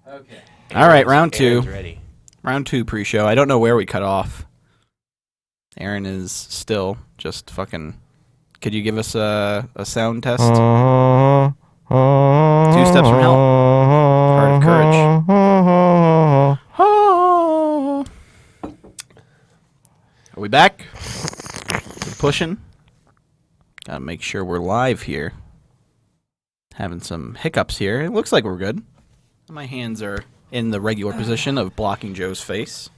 Okay. All right, round two. Aaron's ready. Round two pre-show. I don't know where we cut off. Aaron is still just fucking... Could you give us a sound test? 2 steps from hell. Heart of courage. Are we back? We're pushing. Gotta make sure we're live here. Having some hiccups here. It looks like we're good. My hands are in the regular position of blocking Joe's face.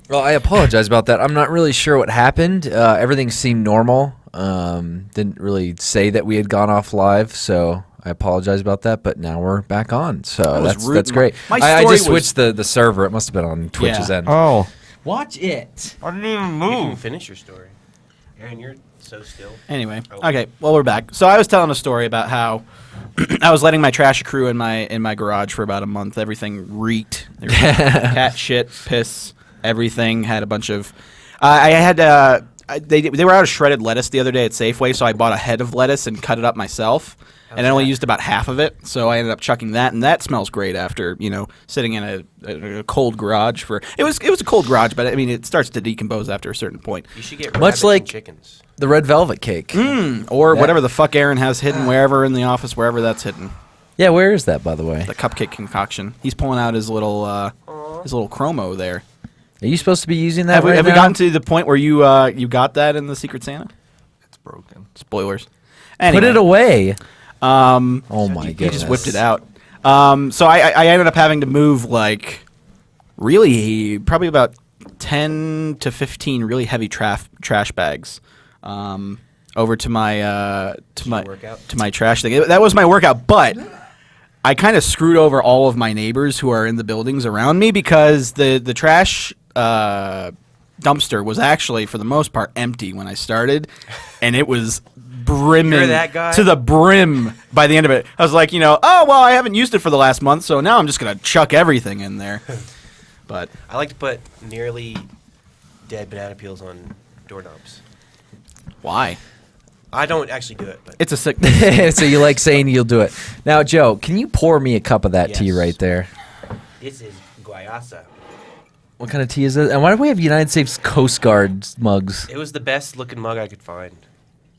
Well, I apologize about that. I'm not really sure what happened. Everything seemed normal. Didn't really say that we had gone off live, so I apologize about that. But now we're back on, so that's great. I just switched the server. It must have been on Twitch's end. Oh, Watch it. I didn't even You move. can finish your story. Aaron, you're so still. Anyway, Oh. okay. Well, we're back. So I was telling a story about how I was letting my trash accrue in my garage for about a month. Everything reeked. There was cat shit, piss, everything. Had a bunch of. I had. They were out of shredded lettuce the other day at Safeway, so I bought a head of lettuce and cut it up myself. And I only used about half of it, so I ended up chucking that, and that smells great after sitting in a cold garage for. It was a cold garage, but I mean it starts to decompose after a certain point. You should get Much rabbits like- and chickens. The red velvet cake. Or whatever the fuck Aaron has hidden wherever in the office, wherever that's hidden. Yeah, where is that, by the way? The cupcake concoction. He's pulling out his little chromo there. Are you supposed to be using that Have, right we, have now? we gotten to the point where you got that in the Secret Santa? It's broken. Spoilers. Anyway, Put it away. Oh my He goodness. just whipped it out. So I ended up having to move really probably about 10 to 15 really heavy trash bags over to my workout? to my trash thing. That was my workout, but I kind of screwed over all of my neighbors who are in the buildings around me because the trash dumpster was actually for the most part empty when I started, and it was brimming You're that guy? to the brim by the end of it. I was like, oh well, I haven't used it for the last month, so now I'm just gonna chuck everything in there. But I like to put nearly dead banana peels on doorknobs. why? I don't actually do it, but It's a sickness. So you like saying you'll do it. Now, Joe, can you pour me a cup of that tea Yes. right there? this is guayasa. What kind of tea is this? And why do we have United States Coast Guard mugs? It was the best looking mug I could find.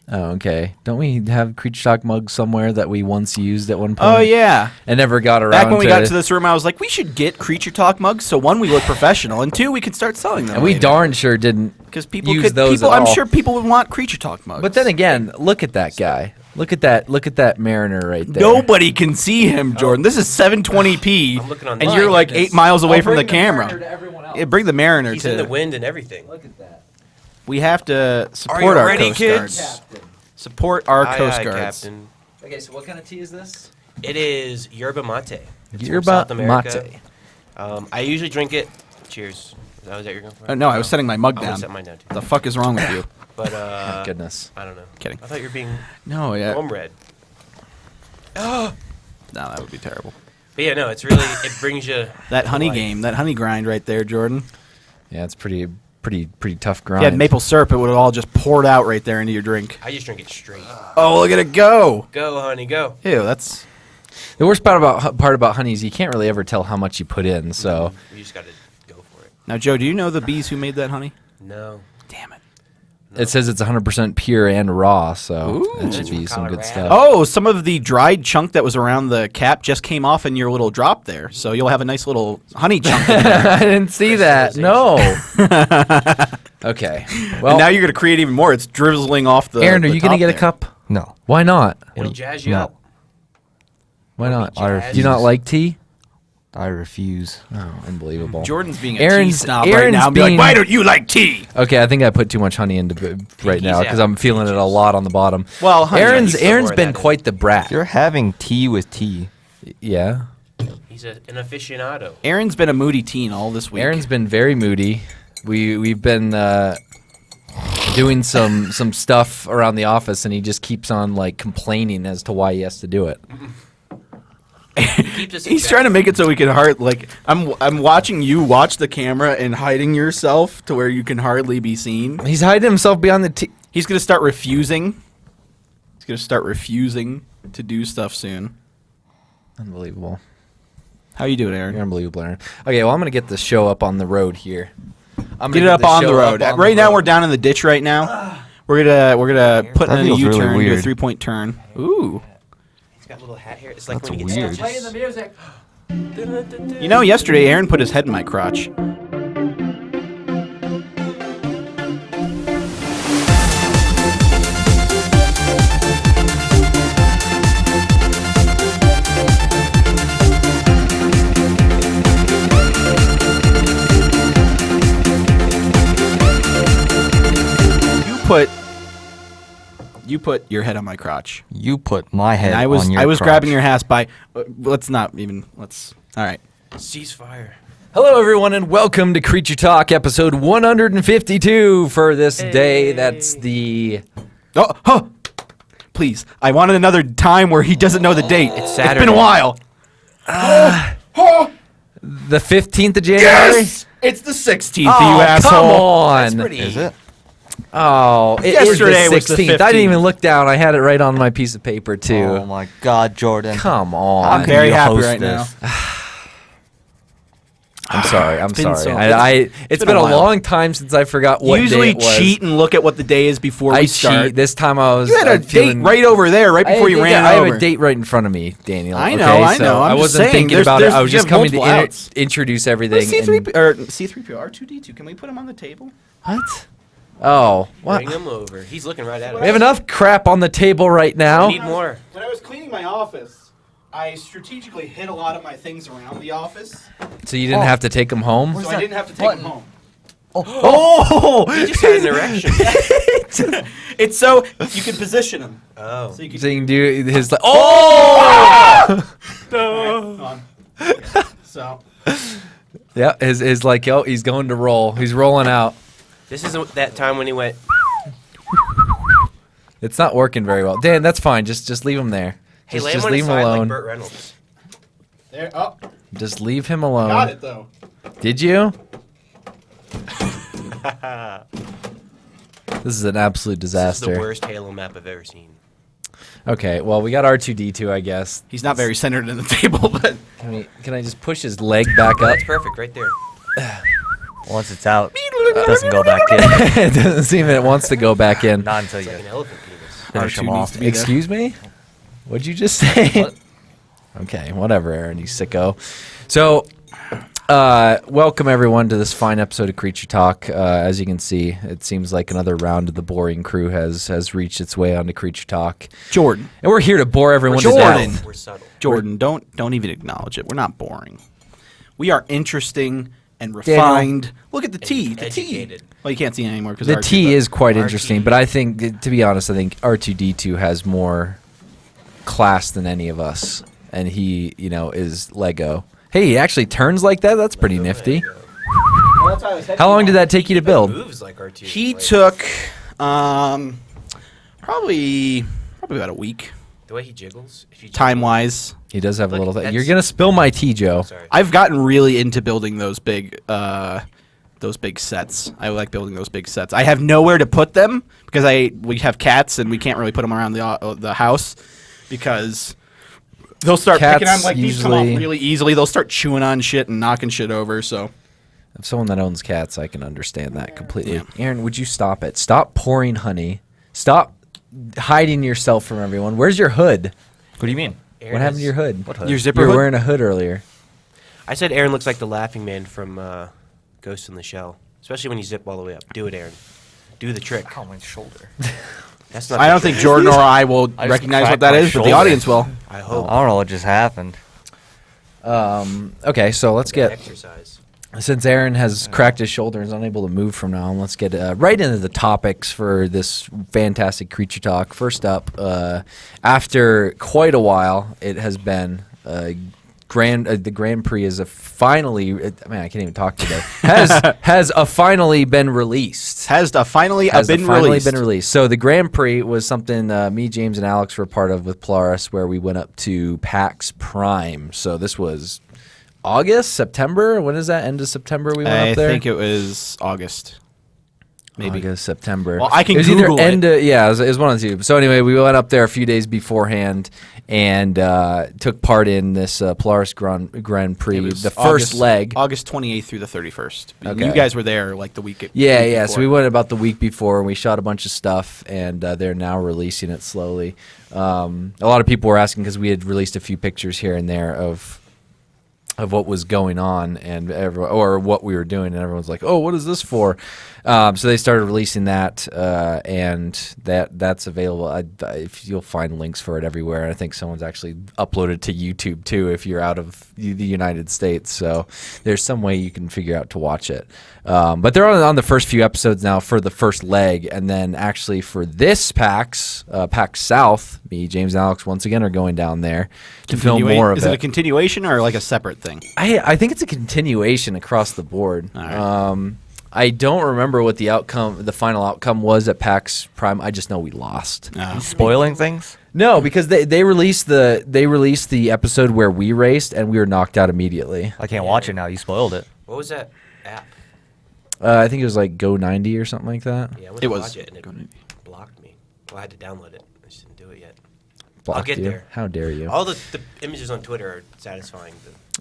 Oh, okay. Don't we have Creature Talk mugs somewhere that we once used at one point? Oh yeah. And never got around Back when we got to this room, I was like, we should get Creature Talk mugs. So one, we look professional, and two, we could start selling them. And we darn sure didn't because people use could. those People, at I'm all. sure people would want Creature Talk mugs. But then again, look at that guy. Look at that Mariner right there. nobody can see him, Jordan. This is 720p, I'm looking on and the you're line. like 8 miles away I'll from bring the camera. Mariner to everyone else. Yeah, bring the Mariner He's to. in the wind and everything. Look at that. We have to support you our ready, Coast kids? Guards. Support our Aye, Coast aye, Guards. Captain. Okay, so what kind of tea is this? It is yerba mate. It's from Yerba South America. mate. I usually drink it. Cheers. Is that what you're going for? No, I was setting my mug I'm gonna down. set mine down too. The fuck is wrong with you? But Goodness. I don't know. Kidding. I thought you were being No, yeah. comrade. No, that would be terrible. But yeah, no, it's really it brings you That honey life. game, that honey grind right there, Jordan. Yeah, it's pretty tough If grind. you had maple syrup, it would have all just poured out right there into your drink. I just drink it straight. Oh, look at it go! Go, honey, go. Ew, that's The worst part about honey is you can't really ever tell how much you put in. So You just got to go for it. now, Joe. Do you know the bees who made that honey? No. Damn it! it says it's 100% pure and raw. So Ooh. that should That's be from some good Colorado. stuff. Oh, some of the dried chunk that was around the cap just came off in your little drop there, so you'll have a nice little honey chunk. In there. I didn't see that. No. Okay. Well, And now you're gonna create even more. It's drizzling off the. Aaron, are the you gonna top get a there. cup? No. Why not? It'll jazz you No. up. Why not? jazz. Do you not like tea? I refuse. Oh, unbelievable. Jordan's being a Aaron's- tea snob right Aaron's now. I'm like, being- why don't you like tea? Okay, I think I put too much honey into it right now because out. I'm feeling it a lot on the bottom. Well, honey, Aaron's you still Aaron's pour been that in. quite the brat. You're having tea with tea. Yeah. He's an aficionado. Aaron's been a moody teen all this week. Aaron's been very moody. We've been doing some stuff around the office, and he just keeps on like complaining as to why he has to do it. He keeps us in He's check. trying to make it so we can I'm watching you watch the camera and hiding yourself to where you can hardly be seen. He's hiding himself behind the tea. He's gonna start refusing. He's gonna start refusing to do stuff soon. Unbelievable. How you doing, You're Aaron? unbelievable, Aaron. Okay, well, I'm going to get the show up on the road here. I'm Get gonna it up the on the show road. up on Right the now, road. we're down in the ditch right now. We're gonna put in That a feels really U-turn, do a weird. 3-point turn. Ooh. He's got a little hat hair. It's like That's when he gets weird. stitches. music. You know, yesterday Aaron put his head in my crotch. You put your head on my crotch. You put my head And on your I was crotch. grabbing your ass by. Let's not even. Let's. All right. Ceasefire. Hello, everyone, and welcome to Creature Talk, episode 152 for this day. That's the... Oh, please. I wanted another time where he doesn't know the date. It's been Saturday. a while. The 15th of January? It's the 16th, Oh, you asshole. come on. That's pretty. Is it? Oh, it Yesterday is was the the 16th. I didn't even 15th. look down. I had it right on my piece of paper, too. Oh my God, Jordan. Come How on. can very you happy host right this? I'm sorry. I'm been sorry. so- It's been been a a while. long time since I forgot what Usually day it was. cheat and look at what the day is before I we start. cheat. This time I was. You had a I'm feeling- date right over there, right I before you think ran I have over. a date right in front of me, Daniel. I okay? know, I So know. I'm I just wasn't saying, thinking there's- about it. there's- I was you just have coming to multiple outs. introduce everything. C3 or C3PO R2D2. Can we put him on the table? What? Oh, what? Bring him over. He's looking right at us. We have enough crap on the table right now. We need more. When I was cleaning my office, I strategically hid a lot of my things around the office, So you didn't have to take them home. so I didn't have to take them home. Oh! He just had an erection. It's so you can position them. Oh. So you can. So you can do his like. Oh! So Yeah, his like. Oh, he's going to roll. He's rolling out. This isn't that time when he went. It's not working very well. Dan, that's fine. Just leave him there. Hey, Just, lay him just on leave his him side like alone. Burt Reynolds. there. Oh, Just leave him alone. got it though. Did you? This is an absolute This is the disaster. worst Halo map I've ever seen. Okay, well, we got R2D2, I guess. He's not very centered in the table, but Can I just push his leg back up? That's perfect right there. Once it's out, it doesn't go back in. It doesn't seem that it wants to go back in. Not until It's you like an elephant penis. finish them R2 needs off. to be there. Excuse me? What'd you just say? What? Okay, whatever, Aaron, you sicko. So, welcome everyone to this fine episode of Creature Talk. As you can see, it seems like another round of the boring crew has reached its way onto Creature Talk, Jordan, and we're here to bore everyone to Jordan. death. We're subtle. Jordan, don't even acknowledge it. We're not boring. We are interesting and refined. Look at the T. The educated. T. Well, you can't see it anymore because The T is quite RT. interesting, but I think, to be honest, I think R2D2 has more class than any of us, and he, is Lego. Hey, he actually turns like that? That's pretty nifty. How long did that take you to build? Moves like R2. He like, took probably about a week, the way he jiggles. If you time wise. He does have a Look, little thing. that's- You're going to spill my tea, Joe. Sorry. I've gotten really into building those big sets. I like building those big sets. I have nowhere to put them because we have cats and we can't really put them around the house because they'll start picking on Cats like these come off usually- really easily. They'll start chewing on shit and knocking shit over. So If someone that owns cats, I can understand that completely. Yeah. Aaron, would you stop it? Stop pouring honey. Stop hiding yourself from everyone. Where's your hood? What do you mean? Aaron What happened to is- your hood? What hood? your You zipper were hood? wearing a hood earlier. I said Aaron looks like the laughing man from Ghost in the Shell, especially when you zip all the way up. Do it, Aaron. Do the trick. Ow, my shoulder. That's not. I the don't trick. think Jordan or I will I just recognize what cracked that my is, but the shoulder. audience will. I I hope. don't know what just happened. Okay, so let's get... Exercise. Since Aaron has cracked his shoulder and is unable to move from now on, let's get right into the topics for this fantastic Creature Talk. First up, after quite a while, it has been the Grand Prix is finally. I can't even talk today. Has finally been released. Has finally been released. So the Grand Prix was something me, James, and Alex were part of with Polaris, where we went up to PAX Prime. So this was August, September. When is that? End of September we went I up there? think it was August. maybe. August, September. Well, I can it was Google either it. Yeah, it was one of the two. So anyway, we went up there a few days beforehand and took part in this Polaris Grand Prix, It was the first leg. August 28th through the 31st. Okay. You guys were there like the week. Yeah. So we went about the week before, and we shot a bunch of stuff, and they're now releasing it slowly. A lot of people were asking because we had released a few pictures here and there of what was going on and or what we were doing, and everyone's like, "Oh, what is this for?" So they started releasing that, and that's available. If you'll find links for it everywhere. I think someone's actually uploaded to YouTube too if you're out of the United States. So there's some way you can figure out to watch it. But they're on the first few episodes now for the first leg, and then actually for this PAX South, me, James, and Alex once again are going down there to film more of it. Is it a continuation or like a separate thing? I think it's a continuation across the board. All right. I don't remember what the final outcome was at PAX Prime. I just know we lost. You spoiling things? No, because they released the episode where we raced, and we were knocked out immediately. I can't watch it now. You spoiled it. What was that app? I think it was like Go 90 or something like that. Yeah, I went It to was. watch it and it blocked me. Well, I had to download it. I just didn't do it yet. Blocked I'll get you? there. How dare you? All the images on Twitter are satisfying.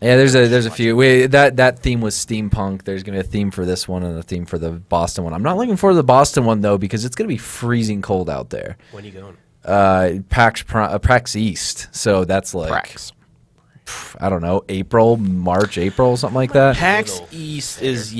Yeah, there's a few. That theme was steampunk. There's gonna be a theme for this one and a theme for the Boston one. I'm not looking forward to the Boston one though because it's gonna be freezing cold out there. When are you going? PAX East. So that's like PAX. I don't know, March, April, something like that. PAX East is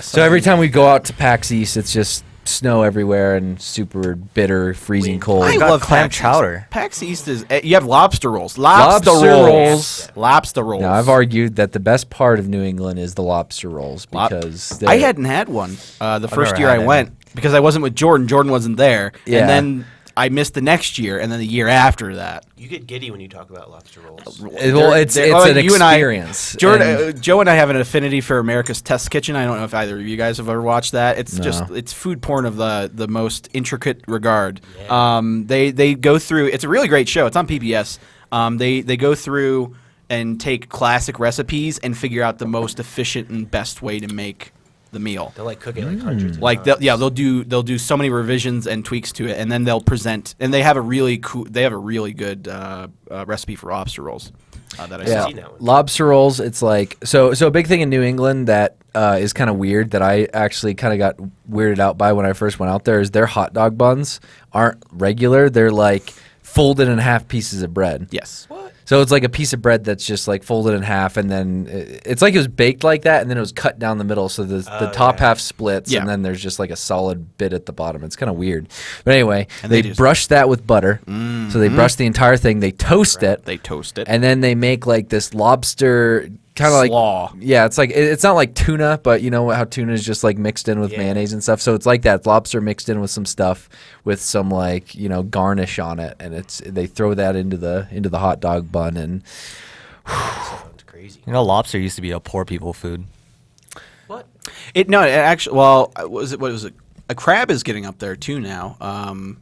So every time we go out to PAX East, it's just snow everywhere and super bitter, freezing cold. I got love clam PAX chowder. East. PAX East is you have lobster rolls. Lobster rolls. Lobster rolls. Now, I've argued that the best part of New England is the lobster rolls because I hadn't had one the first never year had I any. went because I wasn't with Jordan. Jordan wasn't there, Yeah. and then I missed the next year, and then the year after that. You get giddy when you talk about lobster rolls. Well, it's an experience. Jordan, Joe and I have an affinity for America's Test Kitchen. I don't know if either of you guys have ever watched that. It's it's food porn of the most intricate regard. Yeah. They go through. It's a really great show. It's on PBS. They go through and take classic recipes and figure out the most efficient and best way to make the meal. They'll like cook it like hundreds of Like times. they'll do so many revisions and tweaks to it, and then they'll present. And they have a really good recipe for lobster rolls that I Yeah, saw. seen that one. lobster rolls. It's like so a big thing in New England that is kind of weird that I actually kind of got weirded out by when I first went out there is their hot dog buns aren't regular. They're like folded in half pieces of bread. Yes. So it's like a piece of bread that's just like folded in half, and then it's like it was baked like that, and then it was cut down the middle, so the top yeah. half splits, Yeah. and then there's just like a solid bit at the bottom. It's kind of weird, but anyway, And they they just- brush that with butter. So they brush the entire thing. They toast it, They toast it. and then they make like this lobster kind of like Slaw. yeah, it's like it's not like tuna, but you know how tuna is just like mixed in with Yeah. mayonnaise and stuff. So it's like that it's lobster mixed in with some stuff with some like garnish on it, and they throw that into the hot dog bun and. Sounds crazy. You know, lobster used to be a poor people food. What? It actually what was it? A crab is getting up there too now.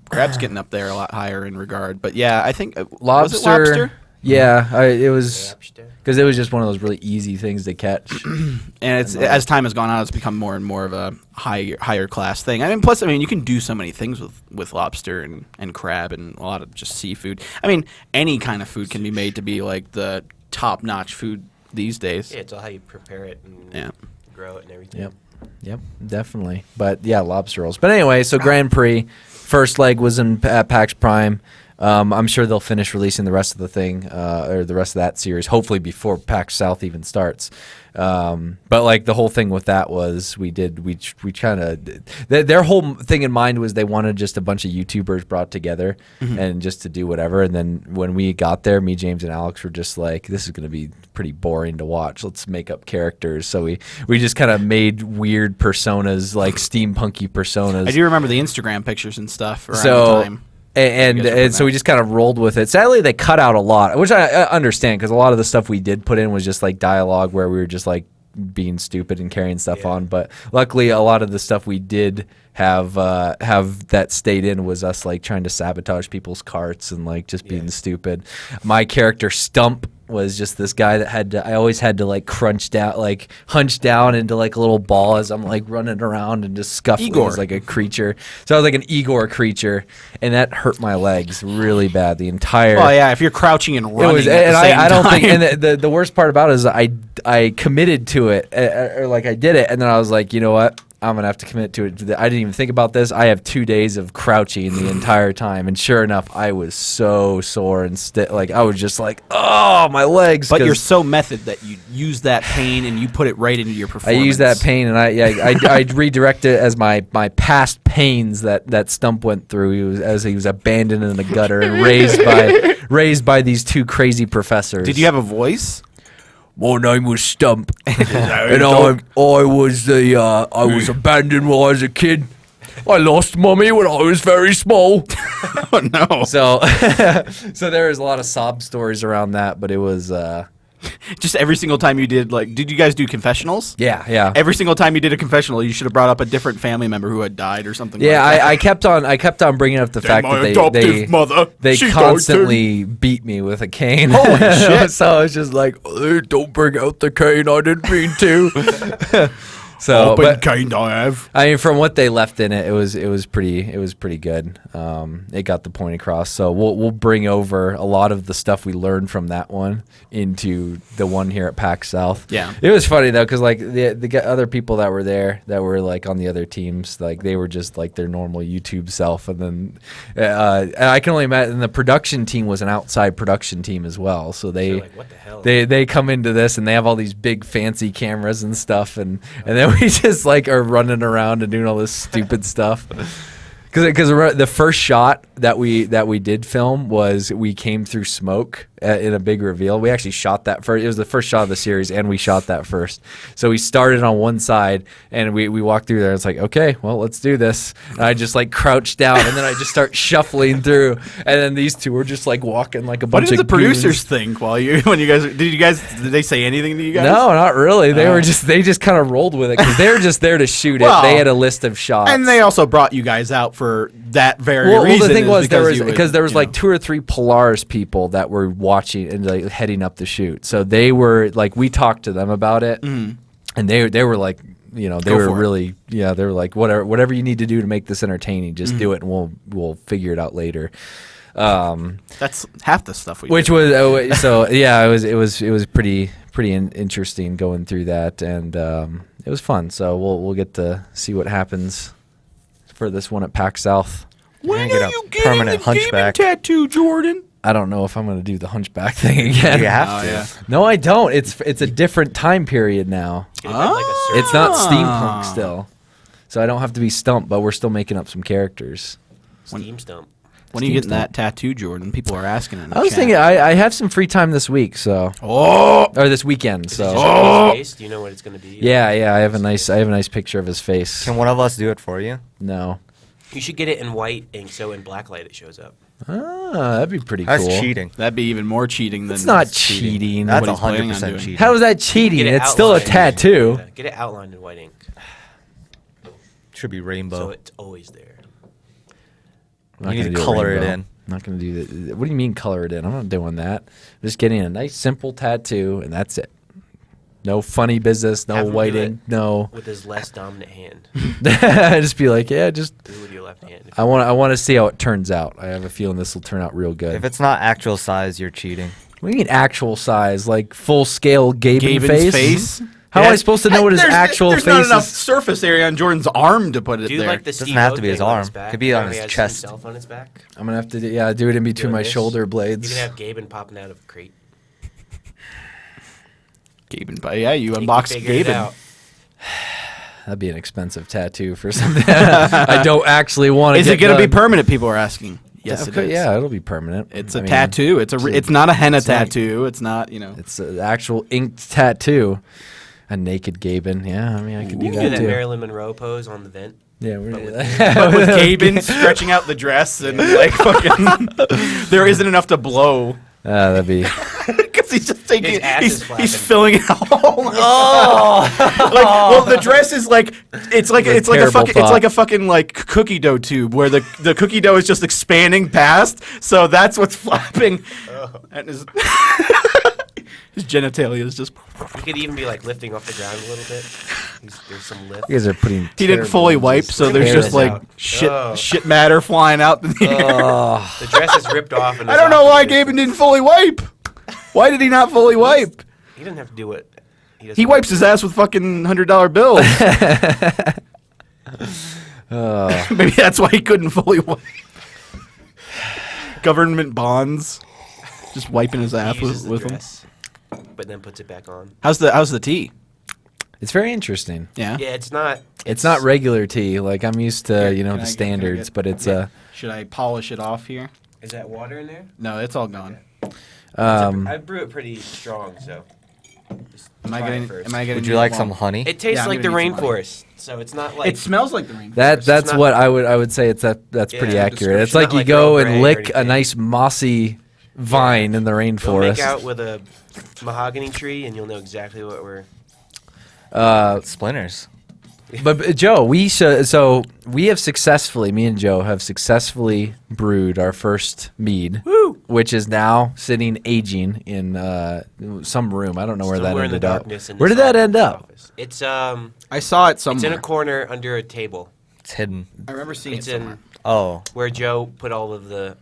Crab's getting up there a lot higher in regard. But yeah, I think was it lobster? Yeah, it was Lobster? because it was just one of those really easy things to catch. And it's as time has gone on, it's become more and more of a higher class thing. I mean, plus, you can do so many things with lobster and crab and a lot of just seafood. I mean, any kind of food can be made to be like the top notch food these days. Yeah, it's all how you prepare it and Yeah. grow it and everything. Yep, definitely. But yeah, lobster rolls. But anyway, so Grand Prix first leg was in PAX Prime. I'm sure they'll finish releasing the rest of the thing or the rest of that series, hopefully before PAX South even starts. But like the whole thing with that was we kind of their whole thing in mind was they wanted just a bunch of YouTubers brought together and just to do whatever. And then when we got there, me, James, and Alex were just like, this is going to be pretty boring to watch. Let's make up characters. So we just kind of made weird personas, like steampunky personas. I do remember the Instagram pictures and stuff around So- the time. And, You guys and remember so we that. just kind of rolled with it. Sadly, they cut out a lot, which I understand because a lot of the stuff we did put in was just like dialogue where we were just like being stupid and carrying stuff Yeah. on. But luckily, a lot of the stuff we did have that stayed in was us like trying to sabotage people's carts and like just being Yeah. stupid. My character Stump was just this guy that I always had to like hunch down into like a little ball as I'm like running around and just scuffling Igor. as like a creature. So I was like an Igor creature, and that hurt my legs really bad. The entire. Well, yeah, if you're crouching and It running was, at and the same I don't time. think, and the worst part about it is I committed to it, or like I did it, and then I was like, you know what, I'm gonna have to commit to it. I didn't even think about this. I have 2 days of crouching the entire time, and sure enough, I was so sore and like I was just like, oh, my legs. But 'cause you're so method that you use that pain and you put it right into your I performance. use that pain, and I redirect it as my past pains that Stump went through. He was abandoned in the gutter and raised by these 2 crazy professors. Did you have a voice? My name was Stump, and I was abandoned when I was a kid. I lost mommy when I was very small. Oh no! So, so there was a lot of sob stories around that, but it was, Just every single time you did did you guys do confessionals? yeah. Every single time you did a confessional, you should have brought up a different family member who had died or something. Yeah, like that. I kept on bringing up the fact my that adoptive mother, they she died constantly beat me with a cane. Holy shit. So I was just like, "Oh, don't bring out the cane. I didn't mean to." So, but kind I have. I mean, from what they left in it, it was pretty good. It got the point across. So we'll bring over a lot of the stuff we learned from that one into the one here at PAX South. Yeah. It was funny though, because like the other people that were there that were like on the other teams, like they were just like their normal YouTube self, and then and I can only imagine. And the production team was an outside production team as well, so they They're like, what the hell? they come into this and they have all these big fancy cameras and stuff, and then we just like are running around and doing all this stupid stuff. Because the first shot that we did film was we came through smoke in a big reveal. We actually shot that first. It was the first shot of the series, and we shot that first. So we started on one side, and we walked through there. It's like, okay, well, let's do this. And I just like crouched down, and then I just start shuffling through. And then these two were just like walking like a What bunch did of the producers goons. think when you guys did they say anything to you guys? No, not really. They just kind of rolled with it because they were just there to shoot Well, it. They had a list of shots. And they also brought you guys out for that very Well, reason. the thing is was there was you would, because there was you like know. 2 or 3 Polaris people that were watching and like heading up the shoot. So they were like, we talked to them about it, and they were like, you know, they Go were for it. really, yeah, they were like, whatever you need to do to make this entertaining, just do it, and we'll figure it out later. That's half the stuff we Which did. was so yeah, it was pretty interesting going through that, and it was fun. So we'll get to see what happens for this one at PAX South. When You're are gonna you get a getting permanent the gaming hunchback. tattoo, Jordan? I don't know if I'm going to do the hunchback thing again. You have Oh, to. yeah. No, I don't. It's a different time period now. Get it like a surf. It's not Ah. steampunk still, so I don't have to be Stump, but we're still making up some characters. Steam stump. When are you getting that tattoo, Jordan? People are asking in the I was chat. thinking I have some free time this week, so Oh, or this weekend. Is it So just on his face? Do you know what it's going to be? yeah, I have a nice picture of his face. Can one of us do it for you? No, You should get it in white ink so in black light it shows up. that'd be pretty That's cool. cheating. that'd be even more cheating than. It's not cheating. cheating. That's Nobody's planning on 100% doing. cheating. How is that cheating? Get it It's still a outlined. tattoo. Yeah, get it outlined in white ink. Should be So rainbow. it's always there. I'm not You need gonna to do color it rainbow. in. I'm not going to do that. What do you mean color it in? I'm not doing that. I'm just getting a nice simple tattoo, and that's it. No funny business, no Have him do whiting, it. no. With his less dominant hand. Just be like, yeah, just. Do it with your left hand. I want to see how it turns out. I have a feeling this will turn out real good. If it's not actual size, you're cheating. What do you mean actual size? Like full scale Gaben Gaben's face? face. How am I supposed to know what his actual there's face not enough is? surface area on Jordan's arm to put it Do there. like the Doesn't Steve have O to be his thing on arm. back. Could be on Where he his has chest. himself on his back. I'm gonna have to do it in between Doing my this. shoulder You blades. can have Gaben popping out of a crate. Gaben, but yeah, you He can unboxed figure it Gaben. out. That'd be an expensive tattoo for something I don't actually want to. Is it going to be permanent? People are asking. Yes, it is. Yeah, it'll be permanent. It's I a mean, tattoo. It's not a henna it's not- tattoo. It's not, you know. It's an actual inked tattoo. A naked Gaben. Yeah, I mean, I could do You can that do that too. Marilyn Monroe pose on the vent. Yeah, we're but gonna do with- that. But with Gaben stretching out the dress and like fucking, there isn't enough to blow That'd be. because he's just taking. His ass is flapping. He's filling it all. Like, well, the dress is like it's like That's it's like a terrible fucking it's thought. like a fucking like cookie dough tube where the cookie dough is just expanding past. So that's what's flapping. And His genitalia is just. He could even be like lifting off the ground a little bit. There's some lift. You guys are putting. He didn't fully wipe, so there's just like shit matter flying out in the air. The dress is ripped off. And I don't know why Gaben didn't fully wipe. Why did he not fully wipe? He didn't have to do it. He wipes his ass with fucking $100 bills. Maybe that's why he couldn't fully wipe. Government bonds. Just wiping his ass with them. But then puts it back on. How's the tea? It's very interesting. Yeah. Yeah, it's not. It's not regular tea. Like I'm used to, Can the I standards, but it's Should I polish it off here? Is that water in there? No, it's all gone. I brew it pretty strong, so. Am I getting? Would you like some honey? It tastes I'm like the gonna need some honey. rainforest, so it's not like. It smells like the rainforest. that's not- what I would say. That's pretty Yeah, accurate. It's description. like Not you like go Earl and Grey or lick a anything. nice mossy vine in the You'll rainforest. make out with a mahogany tree, and you'll know exactly what we're. Splinters. But Joe, we have successfully, me and Joe have successfully brewed our first mead, which is now sitting aging in some room. I don't know where that Somewhere in the ended up. darkness in Where this did that end up? office. It's I saw it somewhere. It's in a corner under a table. It's hidden. I remember seeing It's it somewhere. in Oh. where Joe put all of the.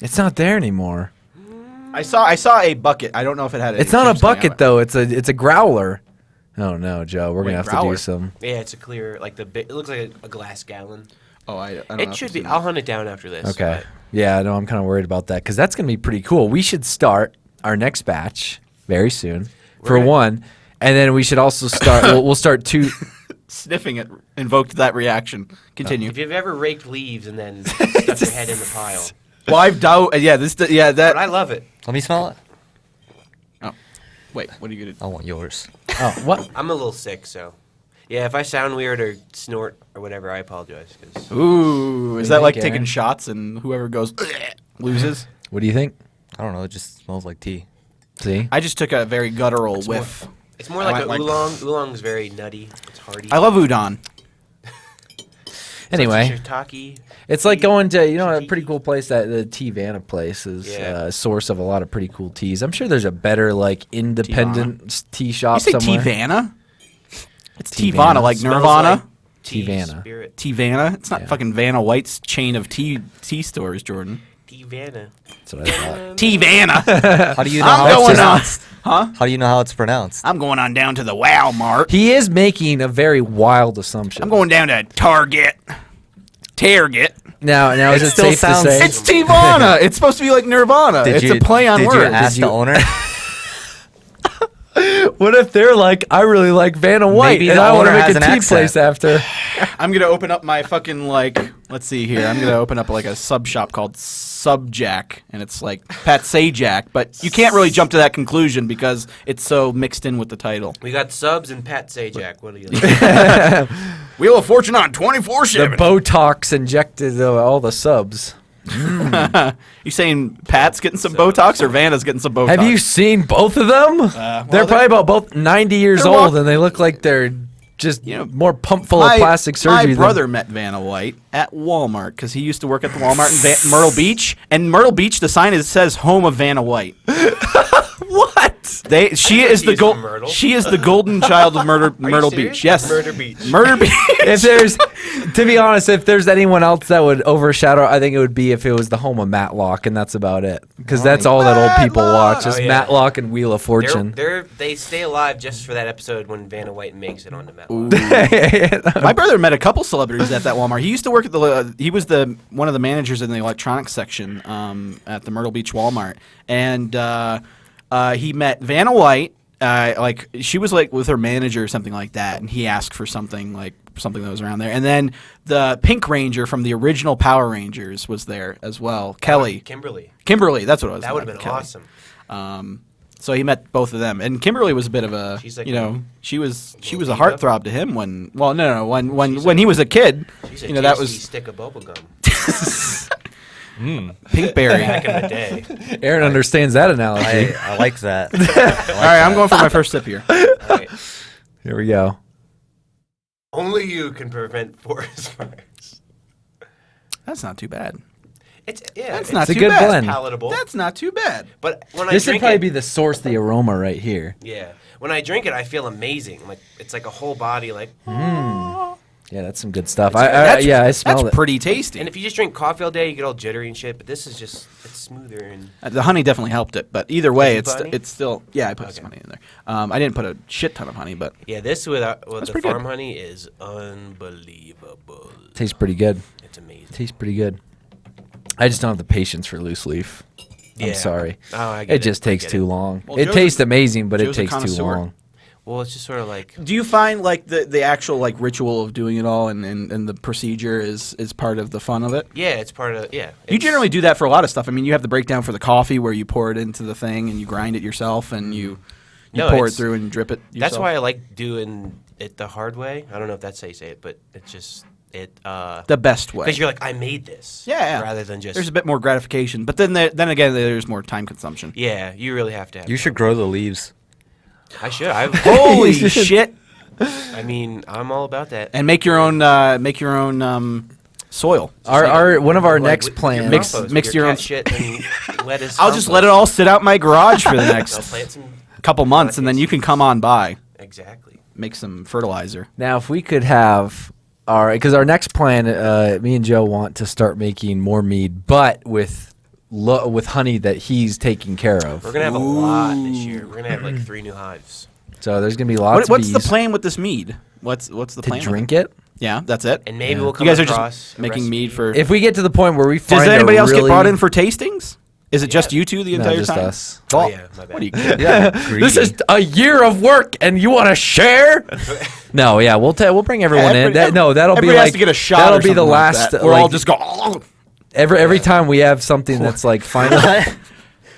It's not there anymore. I saw a bucket. I don't know if it had. It's not a bucket though. It's a growler. Oh no, Joe, we're Wait, gonna have to growler? do some. Yeah, it's a clear like it looks like a glass gallon. Oh, I don't know It if should I've be. seen I'll hunt it down after this. Okay. but- Yeah, no, I'm kind of worried about that because that's gonna be pretty cool. We should start our next batch very soon, for Right. one, and then we should also start. we'll start two. Sniffing it invoked that reaction. Continue. If you've ever raked leaves and then stuck your head in the pile, Well, I've yeah, but that. I love it. Let me smell it. Oh, wait. What are you gonna do? I want yours. Oh, what? I'm a little sick, so yeah. If I sound weird or snort or whatever, I apologize. 'Cause Ooh, is do that you like think, taking Aaron? shots and whoever goes loses? What do you think? I don't know. It just smells like tea. See, I just took a very guttural whiff. it's more I like a might like- oolong. Oolong's very nutty. It's hearty. I love udon. anyway, It's shiitake. it's like going to a pretty cool place. That the Tea Vana place is Yeah. a source of a lot of pretty cool teas. I'm sure there's a better like independent tea shop You say somewhere. Tivana? It's Tea Tivana, Vana. like Smells Nirvana. like tea Vana. Spirit. Tivana. It's not Yeah. fucking Vanna White's chain of tea stores, Jordan. Tea Vana. That's what I thought. Tivana. How do you know I'm how it's going on. pronounced? Huh? How do you know how it's pronounced? I'm going on down to the Walmart. He is making a very wild assumption. I'm going down to Target. now. Is It it still safe to sounds- say? It's Tivana. It's supposed to be like Nirvana. It's a play on did words. you ask the owner? What if they're like, I really like Vanna White, Maybe and the I want to owner make has a an tea accent. place after? I'm gonna open up my fucking let's see here. I'm gonna open up like a sub shop called Subjack, and it's like Pat Sajak, but you can't really jump to that conclusion because it's so mixed in with the title. We got subs and Pat Sajak. What do you like? Wheel of Fortune on The 24/7. Botox injected all the subs. You saying Pat's getting some Botox or Vanna's getting some Botox? Have you seen both of them? they're they're- probably about both 90 years they're old, walk- and they look like they're just You know, more pumped full of plastic surgery. My than- brother met Vanna White at Walmart because he used to work at the Walmart in Myrtle Beach. And Myrtle Beach, the sign says "Home of Vanna White." What? She is the he's from Myrtle. She is the golden child of Myrtle serious? Beach. Yes, Murder Beach. Murder Beach. If there's, to be honest, if there's anyone else that would overshadow, I think it would be if it was the home of Matlock, and that's about it. Because that's all that old people watch is Oh, yeah. Matlock and Wheel of Fortune. They stay alive just for that episode when Vanna White makes it onto Metal. My brother met a couple celebrities at that Walmart. He used to work at he was one of the managers in the electronics section at the Myrtle Beach Walmart, and he met Vanna White. Like she was like with her manager or something like that, and he asked for something that was around there. And then the Pink Ranger from the original Power Rangers was there as well. Kelly, Kimberly, that's what it was. That would have been Kelly. awesome. So he met both of them, and Kimberly was a bit of a, She's like she was a diva? heartthrob to him when he was a kid. She's a that tasty was stick of bubble gum. Pinkberry. Back in the day. Aaron understands that analogy. I like that. All right, I'm going for my first sip here. All right. Here we go. Only you can prevent forest fires. That's not too bad. That's not a too good bad. blend. palatable. That's not too bad. But when This I would drink probably it, be the source, the aroma right here. yeah. When I drink it, I feel amazing. Like it's like a whole body. Like, Yeah, that's some good stuff. That's I smell it. pretty tasty. and if you just drink coffee all day, you get all jittery and shit. But this is just it's smoother and The honey definitely helped it, but either way, you it's put honey? it's still I put some honey in there. I didn't put a shit ton of honey, but yeah. This with the pretty good. farm honey is unbelievable. Tastes pretty good. It's amazing. Tastes pretty good. I just don't have the patience for loose leaf. I'm Yeah. sorry. Oh, I get It just I takes get too it. long. Well, It Joe's tastes amazing, but it Joe's a takes too connoisseur. long. Well, it's just sort of like do you find like the actual like ritual of doing it all and the procedure is part of the fun of it? yeah, it's part of yeah. You it's- generally do that for a lot of stuff. I mean, you have the breakdown for the coffee where you pour it into the thing and you grind it yourself and you No, pour it it's- through and drip it yourself. That's why I like doing it the hard way. I don't know if that's how you say it, but it's just the best way. because you're like I made this. Yeah. Rather than just There's a bit more gratification, but then then again there's more time consumption. yeah. You really have to have. You should grow the leaves. I should. I Holy shit! I mean, I'm all about that. And make your own soil. Our one of our Like, next with your plans. compost, mix with your cat own- shit and lettuce. I'll just let it all sit out my garage for the I'll next plant some. couple months, and then you can come on by, Exactly. make some fertilizer. Now, if we could have because our next plan, me and Joe want to start making more mead, but with honey that he's taking care of. We're gonna have a lot this year. We're gonna have like 3 new hives, So there's gonna be lots What's of the bees plan with this mead? What's the to plan? with drink it. Yeah, that's it. and maybe Yeah. we'll come You guys are across just a making mead recipe. for. If we get to the point where we find Does anybody a else really, get brought in for tastings? Is it just Yeah. you two the No, entire just time? us. Oh yeah, my bad. What are you kidding? Yeah, This is a year of work, and you want to share? No, yeah, we'll bring everyone in. That'll be everybody like has to get a shot. That'll or be the something like last. that. We're like, all just go. "Oh." every time we have something that's like final.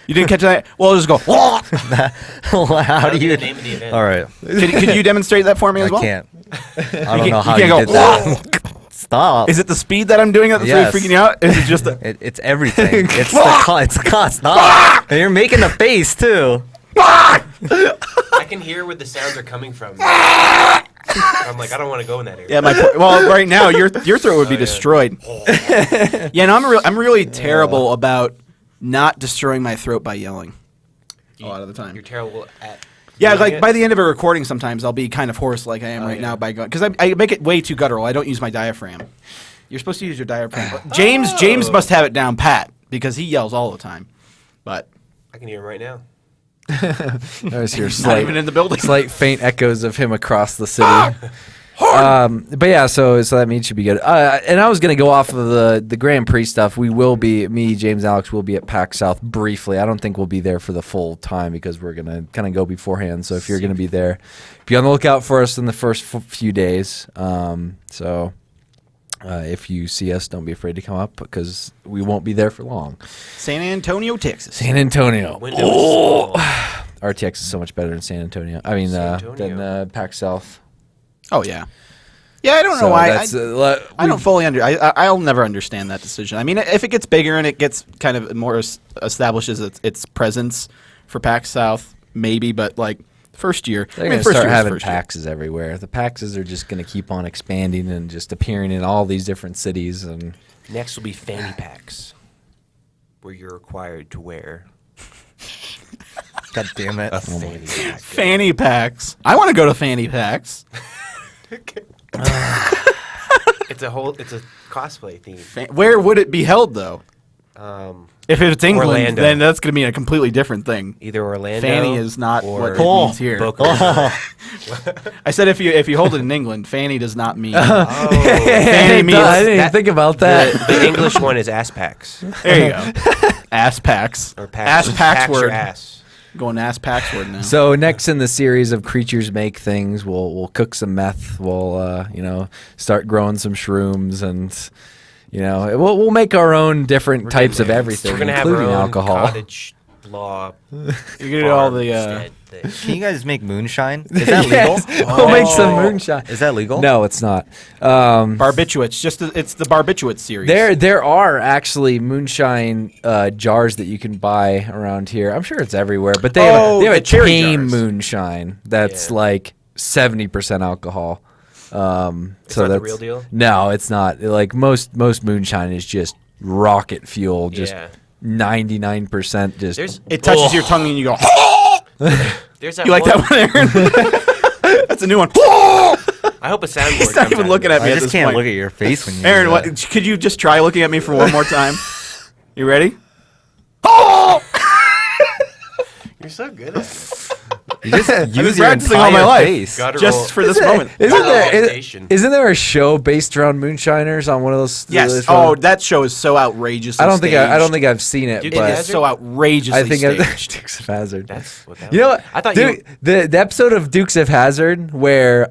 You didn't catch that? Well, just go. "Oh." How That'll do be you? the name of the event. All right, Could you demonstrate that for me as I well? can't. I don't know how you you can't did go, that. Stop. Is it the speed that I'm doing it that's Yes. really freaking you out? Is it just the. It's everything. It's the cost. Stop. And you're making a face too. I can hear where the sounds are coming from. I'm like, I don't want to go in that area. Yeah, well, right now your throat would be destroyed. Yeah, no, I'm really terrible about not destroying my throat by yelling. A lot of the time. You're terrible at. Yeah, doing like it. by the end of a recording, sometimes I'll be kind of hoarse, like I am right now, by going because I make it way too guttural. I don't use my diaphragm. You're supposed to use your diaphragm. James must have it down pat because he yells all the time. But I can hear him right now. There's your not even in the building. slight faint echoes of him across the city. But yeah, so that means should be good. And I was gonna go off of the Grand Prix stuff. We will be James, Alex will be at PAC South briefly. I don't think we'll be there for the full time because we're gonna kind of go beforehand. So if you're gonna be there, be on the lookout for us in the first few days. If you see us, don't be afraid to come up because we won't be there for long. San Antonio, Texas. San Antonio. Window is small. RTX is so much better than San Antonio. I mean, San Antonio. than PAC South. Oh yeah. Yeah, I don't know So why. that's, I don't fully I'll never understand that decision. I mean, if it gets bigger and it gets kind of more establishes its presence for PAC South, maybe. But like first year, They're I going mean, to first start year is having first year. PAXs everywhere. The PAXs are just going to keep on expanding and just appearing in all these different cities. And Next will be fanny packs, where you're required to wear God damn it. a fanny pack. Fanny packs. I want to go to fanny packs. It's a cosplay theme. Where would it be held though? If it's England, Orlando. then that's going to be a completely different thing. Either Orlando. Fanny is not or what it means here. Boca Raton. I said if you hold it in England, fanny does not mean. Oh, Fanny means I didn't even think about that. the English one is ass packs. there you go. Ass packs. Or packs. Ass packs Packs your word. ass. Going ass packs word now. So next in the series of creatures make things, we'll cook some meth. We'll start growing some shrooms, and we'll make our own different We're types of getting there. everything, We're gonna have our including own alcohol. cottage law. You're gonna do all the. farmstead thing. Can you guys make moonshine? Is that legal? Yes, we'll make some moonshine. Is that legal? No, it's not. Barbiturates. It's the Barbiturates series. There are actually moonshine jars that you can buy around here. I'm sure it's everywhere, but they have the a cherry tame jars. moonshine that's Yeah. like 70% alcohol. It's not the real deal? No, it's not. Like most moonshine is just rocket fuel, just Yeah. 99% just. It touches your tongue and you go. There's that You like one, that one, Aaron? That's a new one. I hope a soundboard. He's not comes even out looking of at me. I at just this can't point. look at your face when you. Aaron, do what, that. could you just try looking at me for one more time? You ready? You're so good at it. You just I've been use your practicing all my entire life. face. Gotta Just roll- for this moment. Station. Isn't there a show based around moonshiners on one of those? Yes. those Oh, shows? that show is so outrageously. I don't think staged. I've seen it, Dukes It of but is Hazzard? so outrageously I think staged. Dukes of Hazzard. That's what that You know was. what? I thought Dude, the episode of Dukes of Hazzard where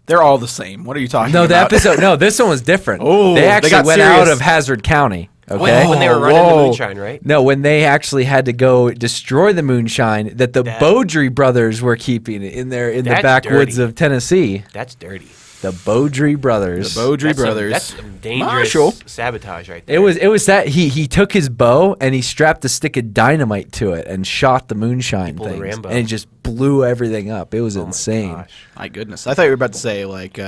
They're all the same. What are you talking no, about? the episode no, this one was different. Oh, they they actually got went out serious. of Hazzard County. Okay. when they were running the moonshine, right? No, when they actually had to go destroy the moonshine that the That- Beaudry brothers were keeping in the That's backwoods dirty. of Tennessee. That's dirty. The Beaudry brothers. The Beaudry That's some- brothers. That's some dangerous Marshall. sabotage right there. It was that he took his bow and he strapped a stick of dynamite to it and shot the moonshine pulled a things Rambo. and it just blew everything up. It was Oh my insane. gosh. My goodness. I thought you were about to say like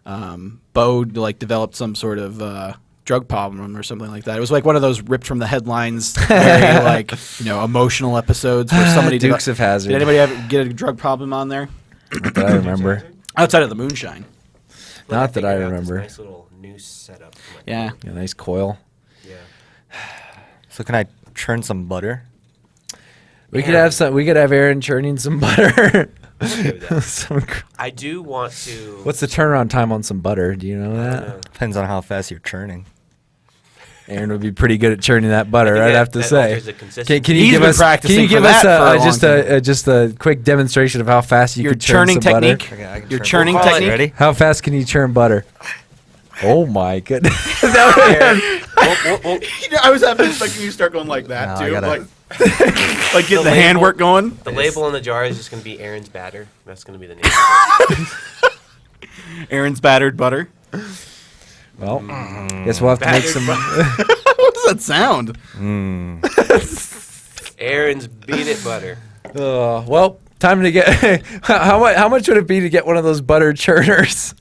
Bo like developed some sort of drug problem or something like that. It was like one of those ripped from the headlines, very like emotional episodes where somebody Dukes of Hazzard. Did anybody ever get a drug problem on there Not that I remember. outside of the moonshine? Not that I figured out this remember. Nice little noose setup. I'm like, Yeah. A nice coil. Yeah. So can I churn some butter? We could have some. We could have Aaron churning some butter. I'm okay with that. Some cr- I do want to. What's the turnaround time on some butter? Do you know I don't that? know. Depends on how fast you're churning. Aaron would be pretty good at churning that butter. think I'd that- have to that say. alters the consistency. Can you He's give been us? Can practicing you for give us that for a long just just a quick demonstration of how fast you Your can churn churning some butter? technique. Okay, I can Your churn churning butter. technique. Ready? How fast can you churn butter? Oh my goodness! I was half expecting you to start going like that No, I too, gotta- like getting the label- handwork going. The label on the jar is just going to be Aaron's batter. That's going to be the name. Aaron's battered butter. Well, guess we'll have to make Battered some. What does that sound? Aaron's beat it butter. Well, time to get. How much would it be to get one of those butter churners?